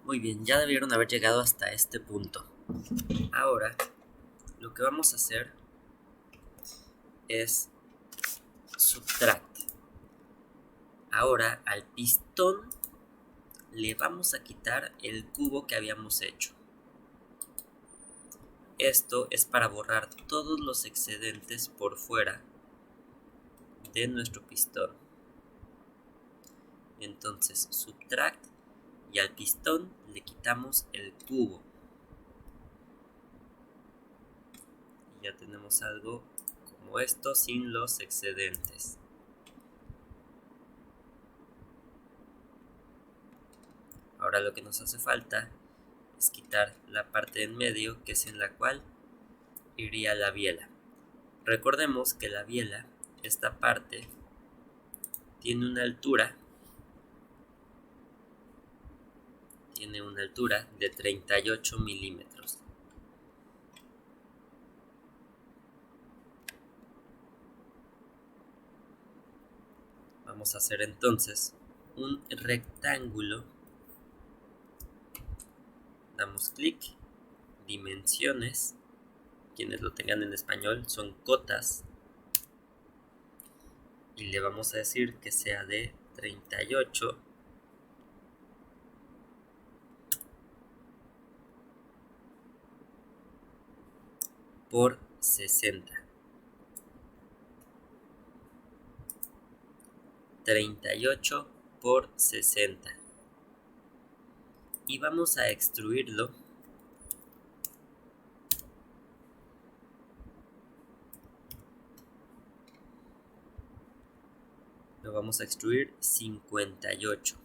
Speaker 1: Muy bien, ya debieron haber llegado hasta este punto. Ahora, lo que vamos a hacer es subtract. Ahora, al pistón le vamos a quitar el cubo que habíamos hecho. Esto es para borrar todos los excedentes por fuera de nuestro pistón. Entonces, subtract y al pistón le quitamos el cubo. Y ya tenemos algo como esto sin los excedentes. Ahora lo que nos hace falta es quitar la parte en medio, que es en la cual iría la biela. Recordemos que la biela, esta parte, tiene una altura de 38 milímetros. Vamos a hacer entonces un rectángulo. Damos clic, dimensiones, quienes lo tengan en español son cotas, y le vamos a decir que sea de 38 por 60. 38 por 60. Y vamos a extruirlo lo vamos a extruir 58.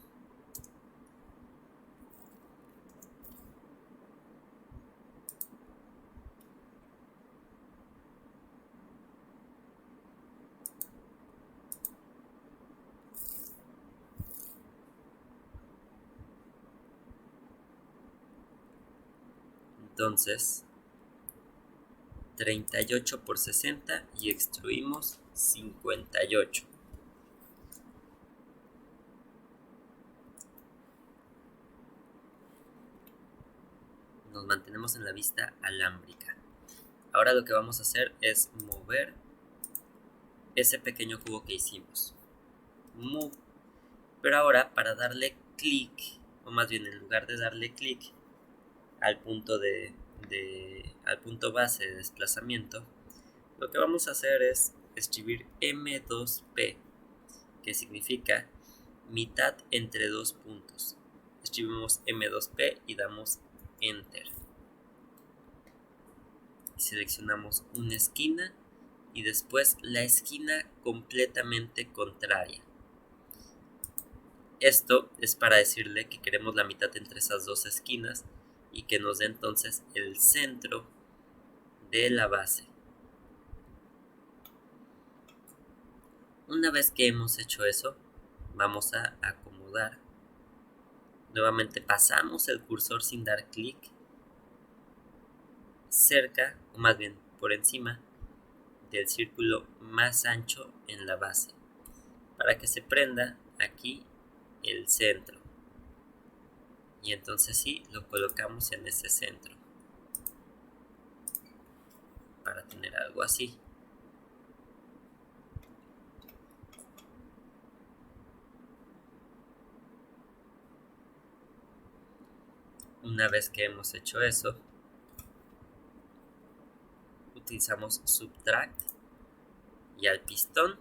Speaker 1: Entonces 38 por 60 y extruimos 58. Nos mantenemos en la vista alámbrica. Ahora lo que vamos a hacer es mover ese pequeño cubo que hicimos. Move. Pero ahora, para darle clic, o más bien en lugar de darle clic al punto al punto base de desplazamiento, lo que vamos a hacer es escribir M2P, que significa mitad entre dos puntos. Escribimos M2P y damos Enter. Seleccionamos una esquina y después la esquina completamente contraria. Esto es para decirle que queremos la mitad entre esas dos esquinas y que nos dé entonces el centro de la base. Una vez que hemos hecho eso, vamos a acomodar. Nuevamente pasamos el cursor sin dar clic cerca, o más bien por encima, del círculo más ancho en la base, para que se prenda aquí el centro. Y entonces sí, lo colocamos en ese centro, para tener algo así. Una vez que hemos hecho eso, utilizamos subtract y al pistón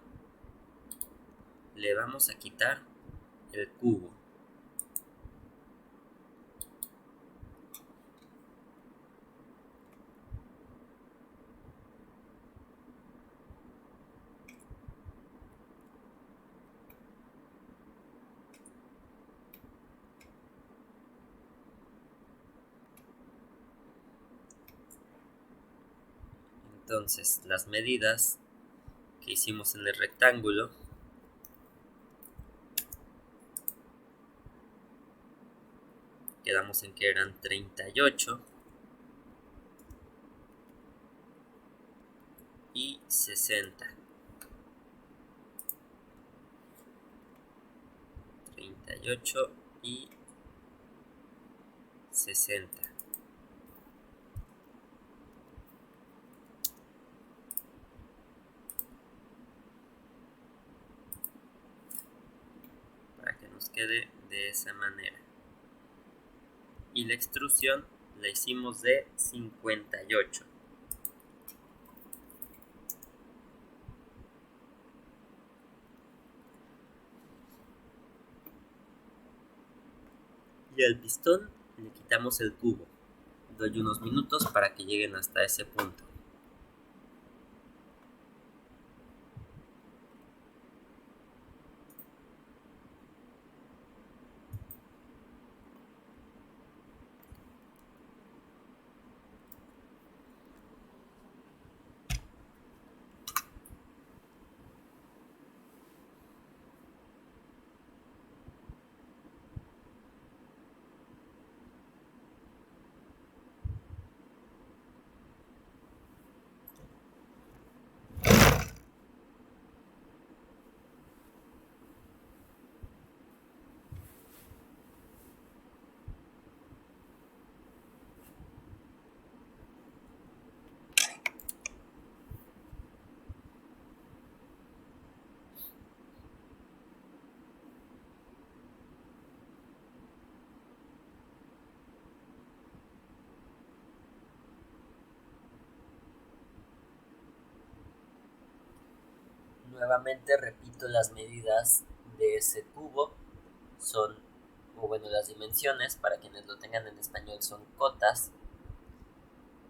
Speaker 1: le vamos a quitar el cubo. Entonces las medidas que hicimos en el rectángulo quedamos en que eran 38 y 60. 38 y 60. Para que nos quede de esa manera. Y la extrusión la hicimos de 58. Y al pistón le quitamos el cubo. Doy unos minutos para que lleguen hasta ese punto. Nuevamente repito las medidas de ese cubo. Son, o bueno, las dimensiones, para quienes lo tengan en español, son cotas.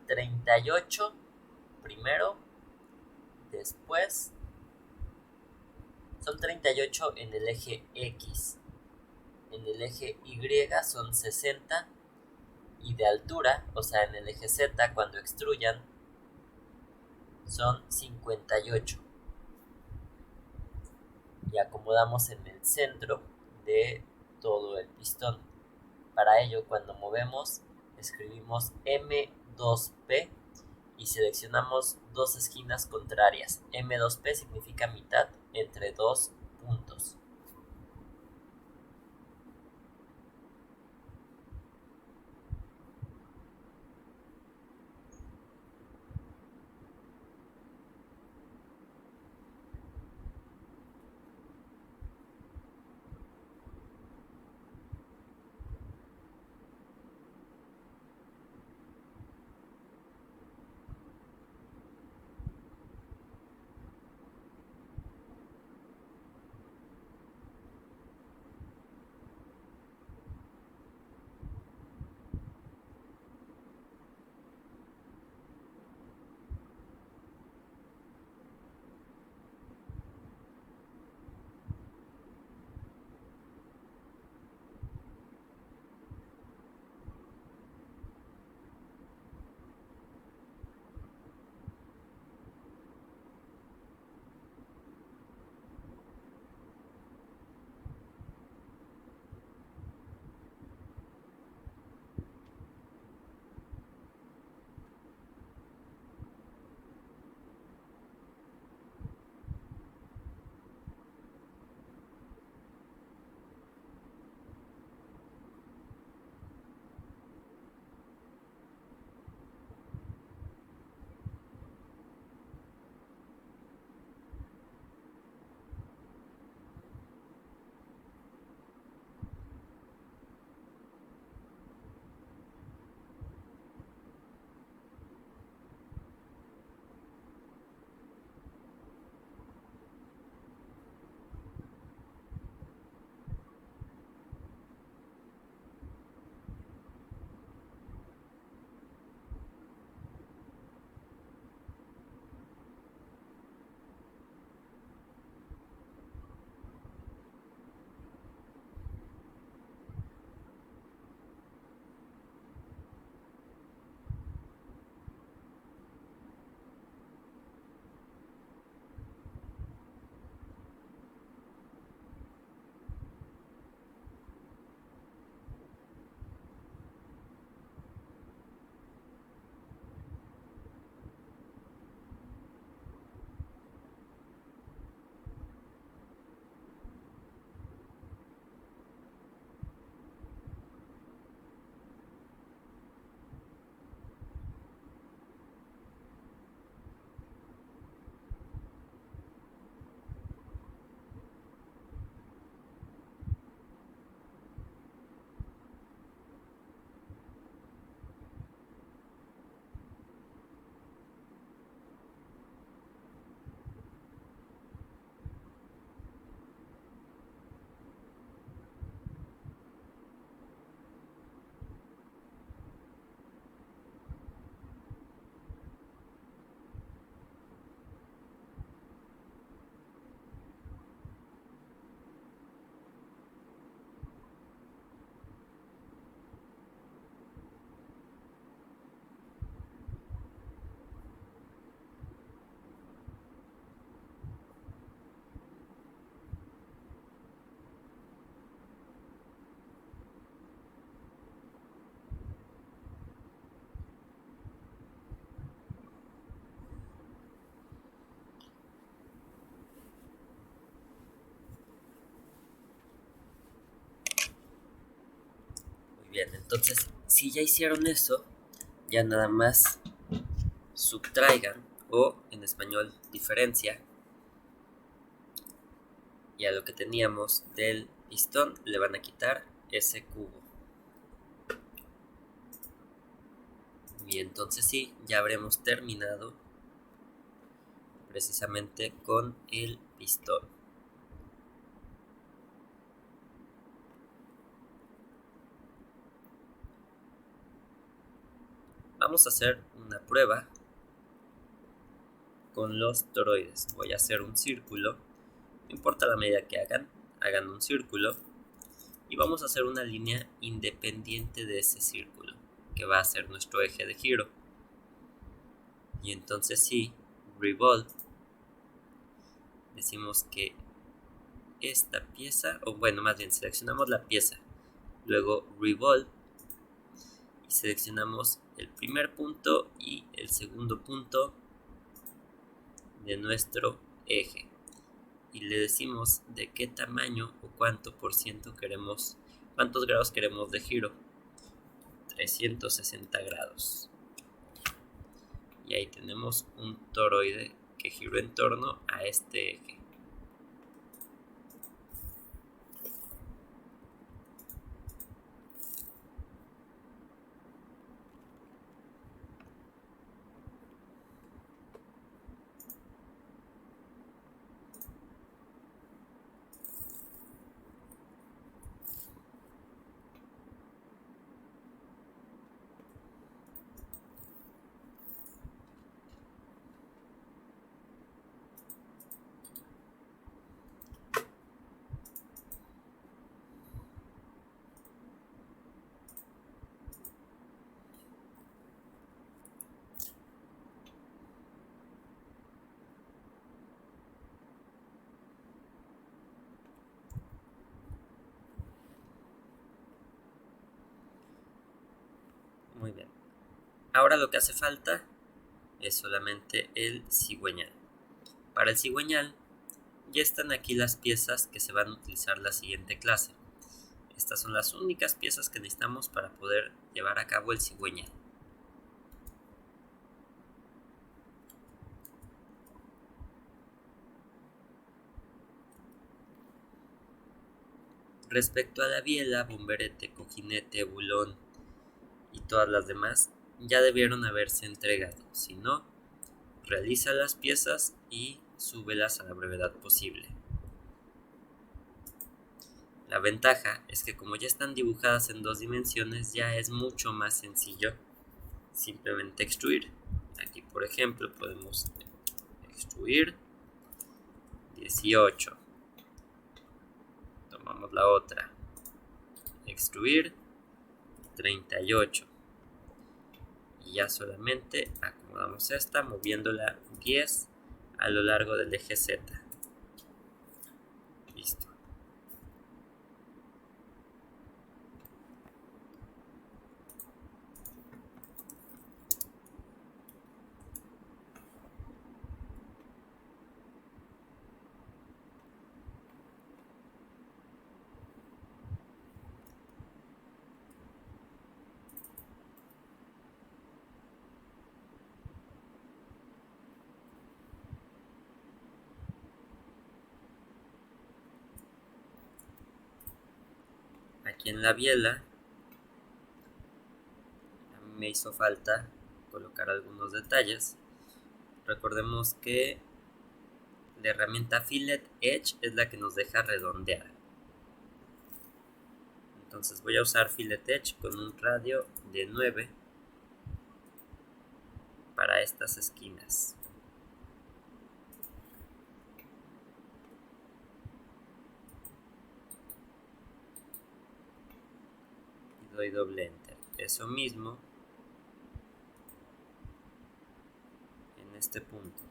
Speaker 1: 38 primero, después son 38 en el eje X, en el eje Y son 60 y de altura, o sea en el eje Z cuando extruyan, son 58. Y acomodamos en el centro de todo el pistón. Para ello, cuando movemos, escribimos M2P y seleccionamos dos esquinas contrarias. M2P significa mitad entre dos puntos. Bien, entonces si ya hicieron eso, ya nada más subtraigan, o en español diferencia, y a lo que teníamos del pistón le van a quitar ese cubo. Y entonces sí, ya habremos terminado precisamente con el pistón. Vamos a hacer una prueba con los toroides. Voy a hacer un círculo, no importa la medida que hagan un círculo, y vamos a hacer una línea independiente de ese círculo, que va a ser nuestro eje de giro. Y entonces sí, revolve, decimos que esta pieza, o bueno, más bien seleccionamos la pieza, luego revolve, y seleccionamos el primer punto y el segundo punto de nuestro eje, y le decimos de qué tamaño o cuántos grados queremos de giro. 360 grados. Y ahí tenemos un toroide que giró en torno a este eje. Muy bien. Ahora lo que hace falta es solamente el cigüeñal. Para el cigüeñal ya están aquí las piezas que se van a utilizar la siguiente clase. Estas son las únicas piezas que necesitamos para poder llevar a cabo el cigüeñal. Respecto a la biela, bomberete, cojinete, bulón y todas las demás, ya debieron haberse entregado. Si no, realiza las piezas y súbelas a la brevedad posible. La ventaja es que como ya están dibujadas en 2 dimensiones, ya es mucho más sencillo simplemente extruir. Aquí, por ejemplo, podemos extruir 18. Tomamos la otra. Extruir 38. Y ya solamente acomodamos esta moviéndola 10 a lo largo del eje Z. Listo. Aquí en la biela a mí me hizo falta colocar algunos detalles. Recordemos que la herramienta Fillet Edge es la que nos deja redondear. Entonces voy a usar Fillet Edge con un radio de 9 para estas esquinas. Y doy doble enter. Eso mismo en este punto.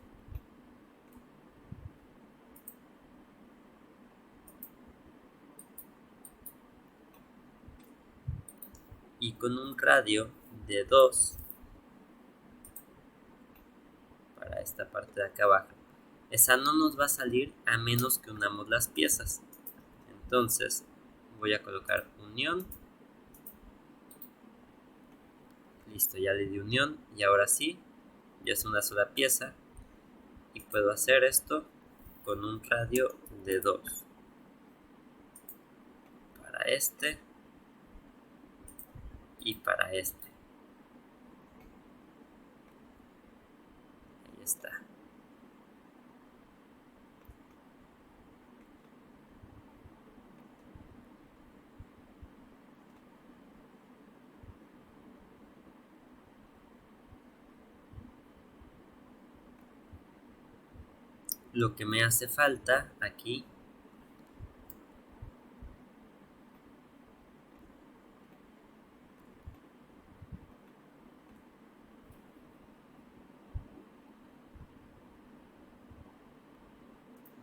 Speaker 1: Y con un radio de 2 para esta parte de acá abajo. Esa no nos va a salir a menos que unamos las piezas. Entonces voy a colocar unión Listo, ya le di unión y ahora sí, ya es una sola pieza y puedo hacer esto con un radio de 2 para este y para este. Ahí está. Lo que me hace falta aquí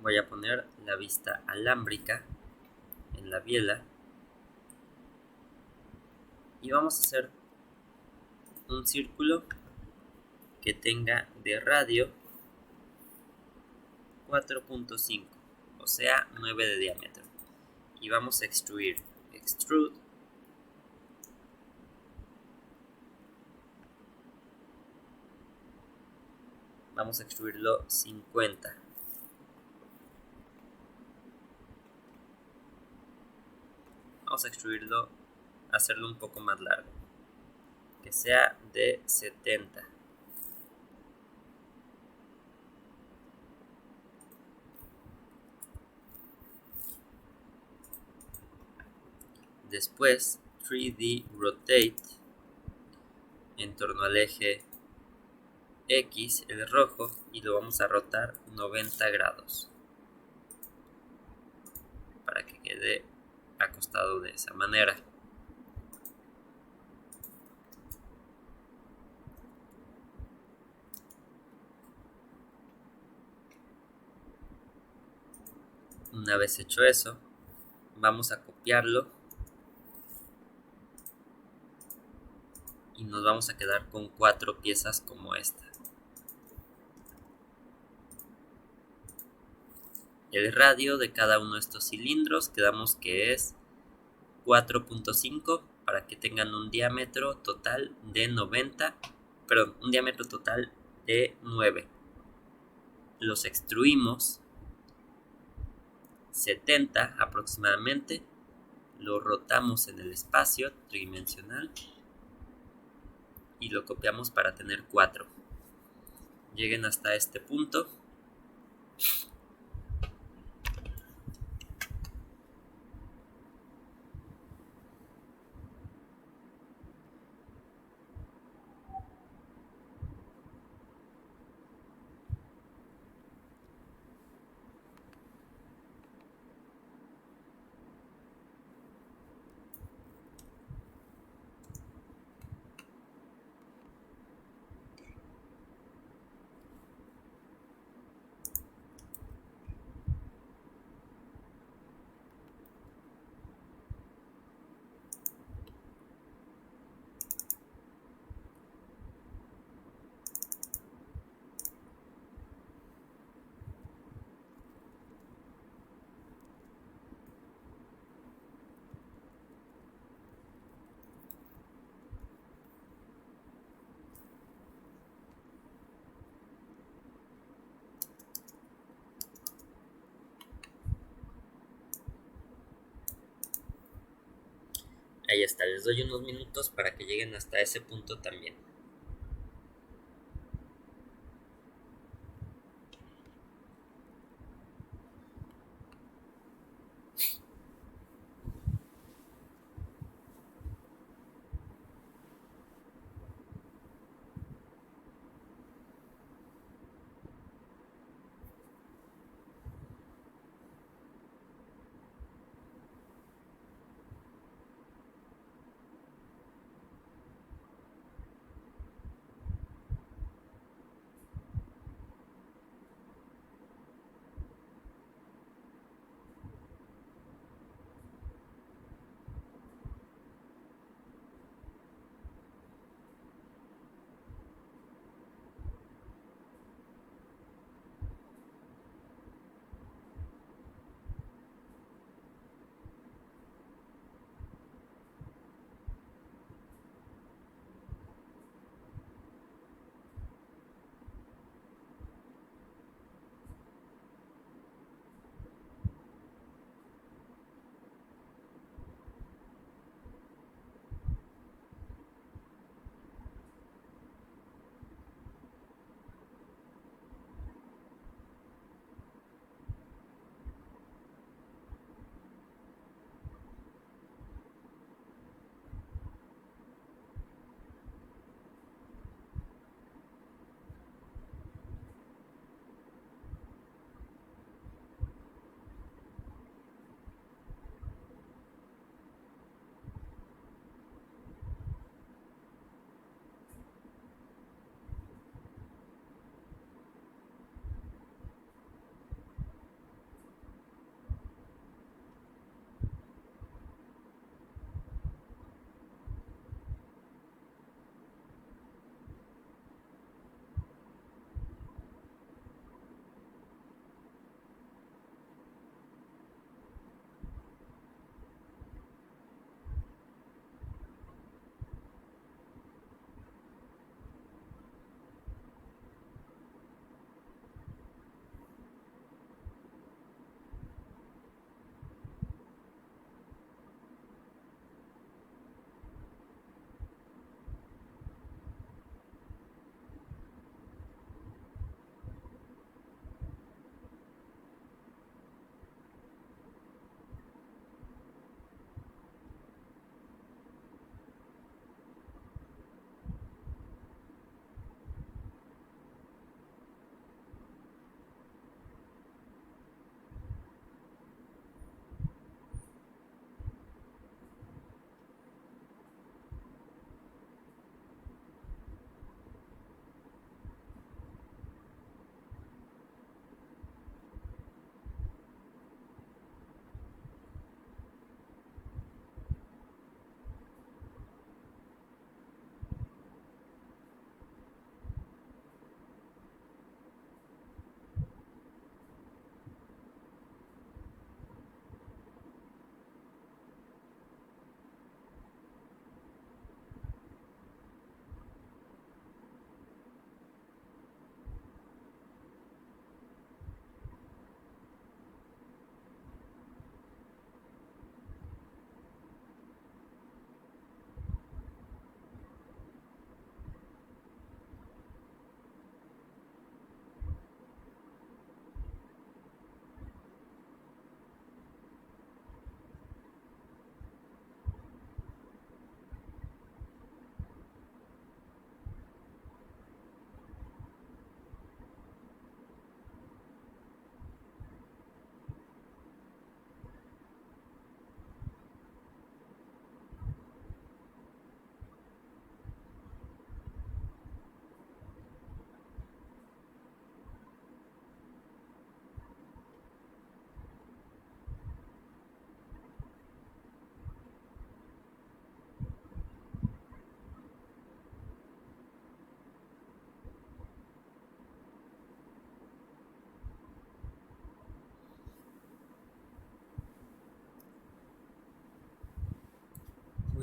Speaker 1: voy a poner la vista alámbrica en la biela y vamos a hacer un círculo que tenga de radio 4.5, o sea 9 de diámetro, y vamos a extruir extrude vamos a extruirlo 50. Vamos a extruirlo, hacerlo un poco más largo, que sea de 70. Después 3D Rotate en torno al eje X, el rojo, y lo vamos a rotar 90 grados para que quede acostado de esa manera. Una vez hecho eso, vamos a copiarlo y nos vamos a quedar con 4 piezas como esta. El radio de cada uno de estos cilindros quedamos que es 4.5 para que tengan un diámetro total de 90, perdón, un diámetro total de 9. Los extruimos 70 aproximadamente, lo rotamos en el espacio tridimensional y lo copiamos para tener 4. Lleguen hasta este punto. Ahí está, les doy unos minutos para que lleguen hasta ese punto también.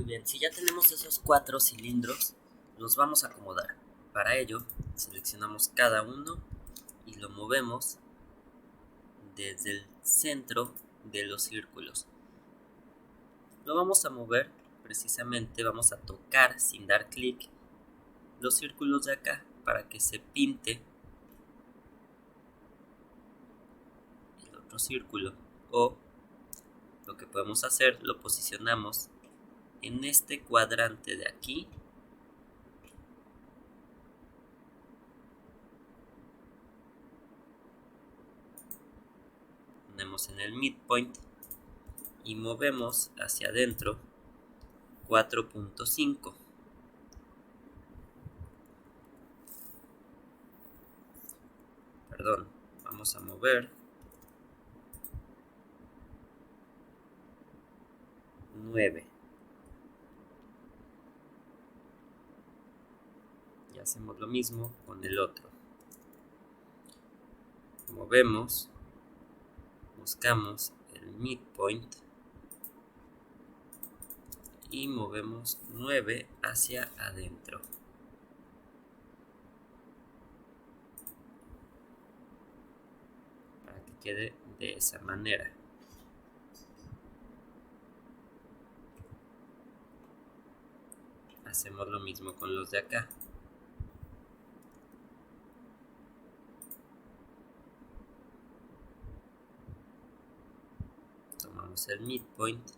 Speaker 1: bien, si ya tenemos esos 4 cilindros, los vamos a acomodar. Para ello, seleccionamos cada uno y lo movemos desde el centro de los círculos. Lo vamos a mover, precisamente vamos a tocar sin dar clic los círculos de acá para que se pinte el otro círculo. O lo que podemos hacer, lo posicionamos en este cuadrante de aquí. Ponemos en el midpoint y movemos hacia adentro 4.5. Perdón, vamos a mover 9. Y hacemos lo mismo con el otro. Movemos, buscamos el midpoint y movemos 9 hacia adentro. Para que quede de esa manera. Hacemos lo mismo con los de acá. Tomamos el midpoint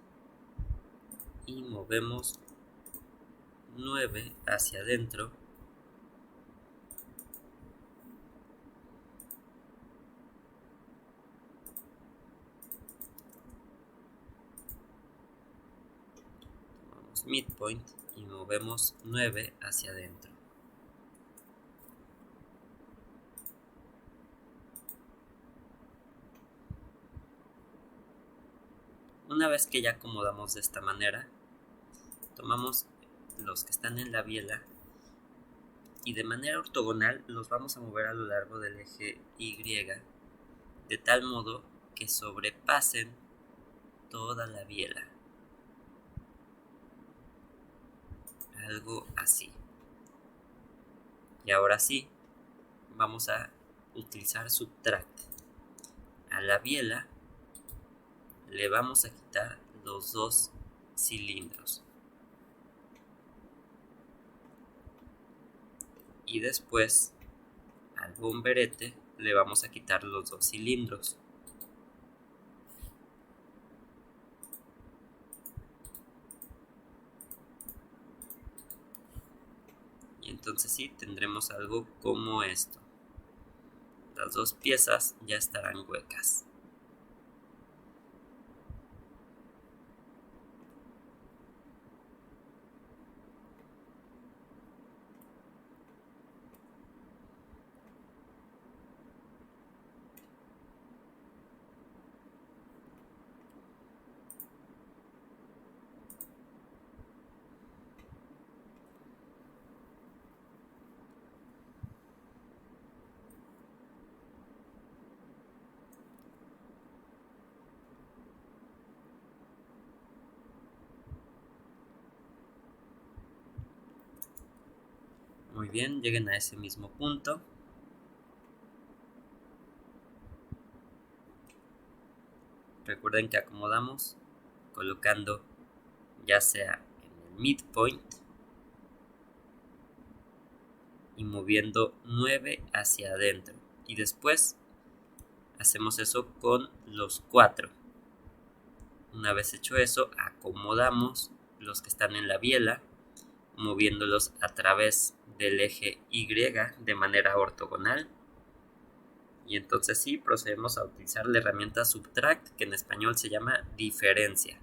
Speaker 1: y movemos 9 hacia adentro. Tomamos midpoint y movemos 9 hacia adentro. Una vez que ya acomodamos de esta manera, tomamos los que están en la biela y de manera ortogonal los vamos a mover a lo largo del eje Y, de tal modo que sobrepasen toda la biela. Algo así. Y ahora sí, vamos a utilizar Subtract. A la biela le vamos a quitar los 2 cilindros. Y después al bomberete le vamos a quitar los 2 cilindros. Y entonces sí, tendremos algo como esto. Las 2 piezas ya estarán huecas. Muy bien, lleguen a ese mismo punto. Recuerden que acomodamos colocando ya sea en el midpoint y moviendo 9 hacia adentro. Y después hacemos eso con los 4. Una vez hecho eso, acomodamos los que están en la biela, moviéndolos a través del eje Y de manera ortogonal. Y entonces sí, procedemos a utilizar la herramienta Subtract, que en español se llama diferencia.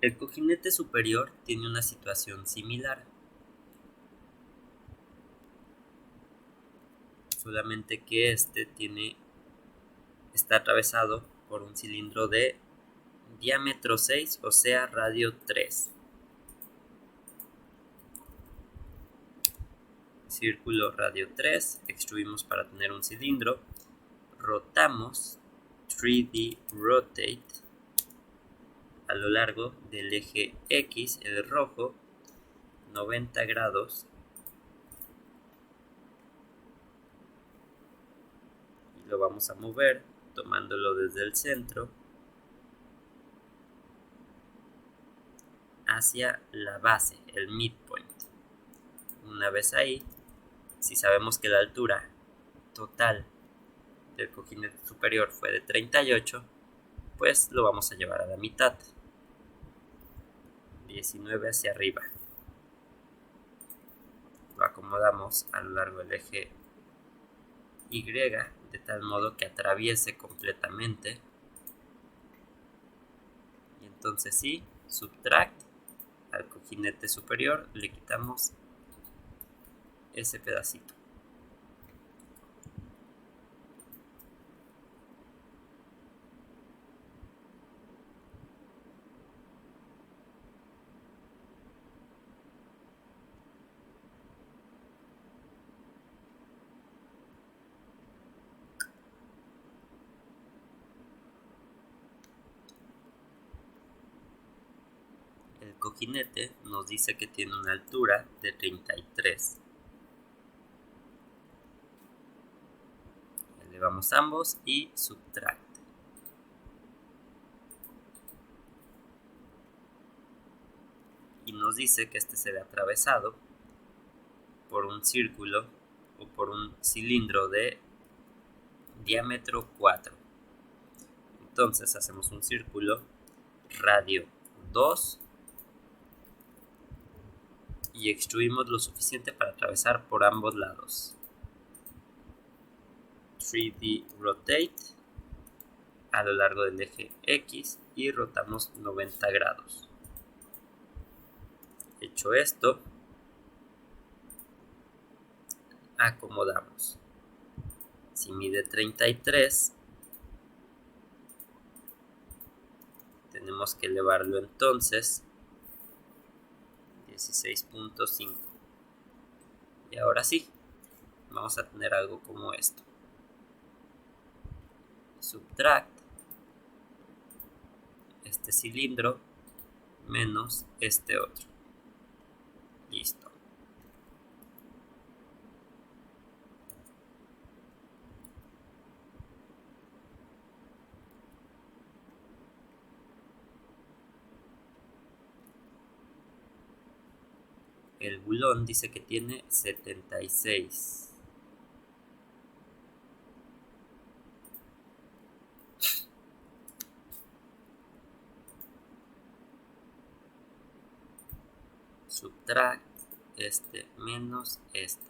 Speaker 1: El cojinete superior tiene una situación similar, solamente que está atravesado por un cilindro de diámetro 6, o sea, radio 3. Círculo radio 3, extruimos para tener un cilindro, rotamos 3D rotate a lo largo del eje X, el rojo, 90 grados, y lo vamos a mover tomándolo desde el centro hacia la base, el midpoint. Una vez ahí, si sabemos que la altura total del cojinete superior fue de 38, pues lo vamos a llevar a la mitad, 19 hacia arriba. Lo acomodamos a lo largo del eje Y de tal modo que atraviese completamente, y entonces sí, subtract, al cojinete superior le quitamos ese pedacito. El cojinete nos dice que tiene una altura de 33. Elevamos ambos y subtract. Y nos dice que este se ve atravesado por un círculo o por un cilindro de diámetro 4. Entonces hacemos un círculo radio 2 y extruimos lo suficiente para atravesar por ambos lados. 3D rotate a lo largo del eje X y rotamos 90 grados. Hecho esto, acomodamos. Si mide 33, tenemos que elevarlo entonces 16.5. Y ahora sí, vamos a tener algo como esto. Subtract este cilindro menos este otro. Listo. El bulón dice que tiene 76. Subtract este menos este.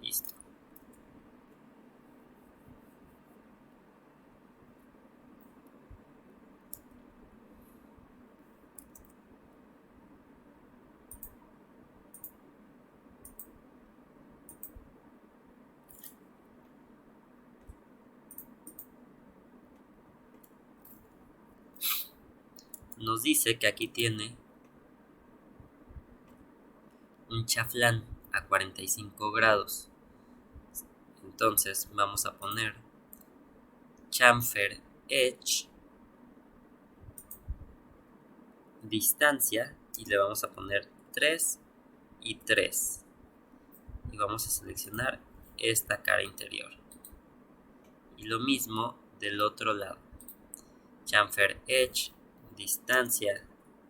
Speaker 1: Listo. Nos dice que aquí tiene un chaflán a 45 grados. Entonces vamos a poner chamfer edge distancia y le vamos a poner 3 y 3. Y vamos a seleccionar esta cara interior. Y lo mismo del otro lado. Chamfer edge distancia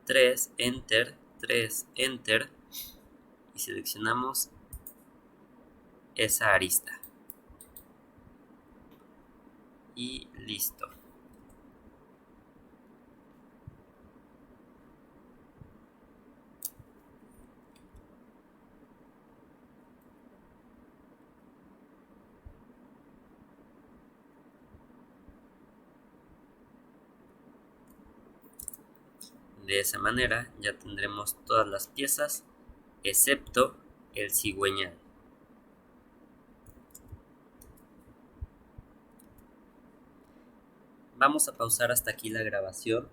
Speaker 1: 3, enter, 3, enter, y seleccionamos esa arista. Y listo. De esa manera ya tendremos todas las piezas excepto el cigüeñal. Vamos a pausar hasta aquí la grabación.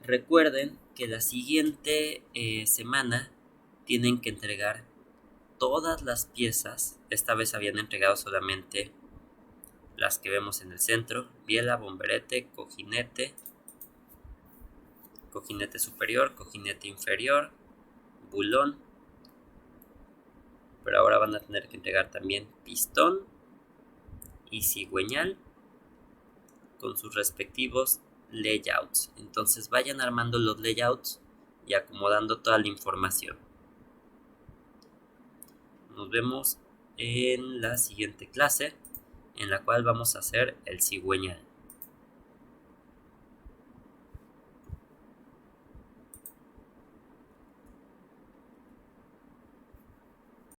Speaker 1: Recuerden que la siguiente semana tienen que entregar todas las piezas. Esta vez habían entregado solamente las que vemos en el centro: biela, bomberete, cojinete superior, cojinete inferior, bulón. Pero ahora van a tener que entregar también pistón y cigüeñal con sus respectivos layouts. Entonces vayan armando los layouts y acomodando toda la información. Nos vemos en la siguiente clase, en la cual vamos a hacer el cigüeñal.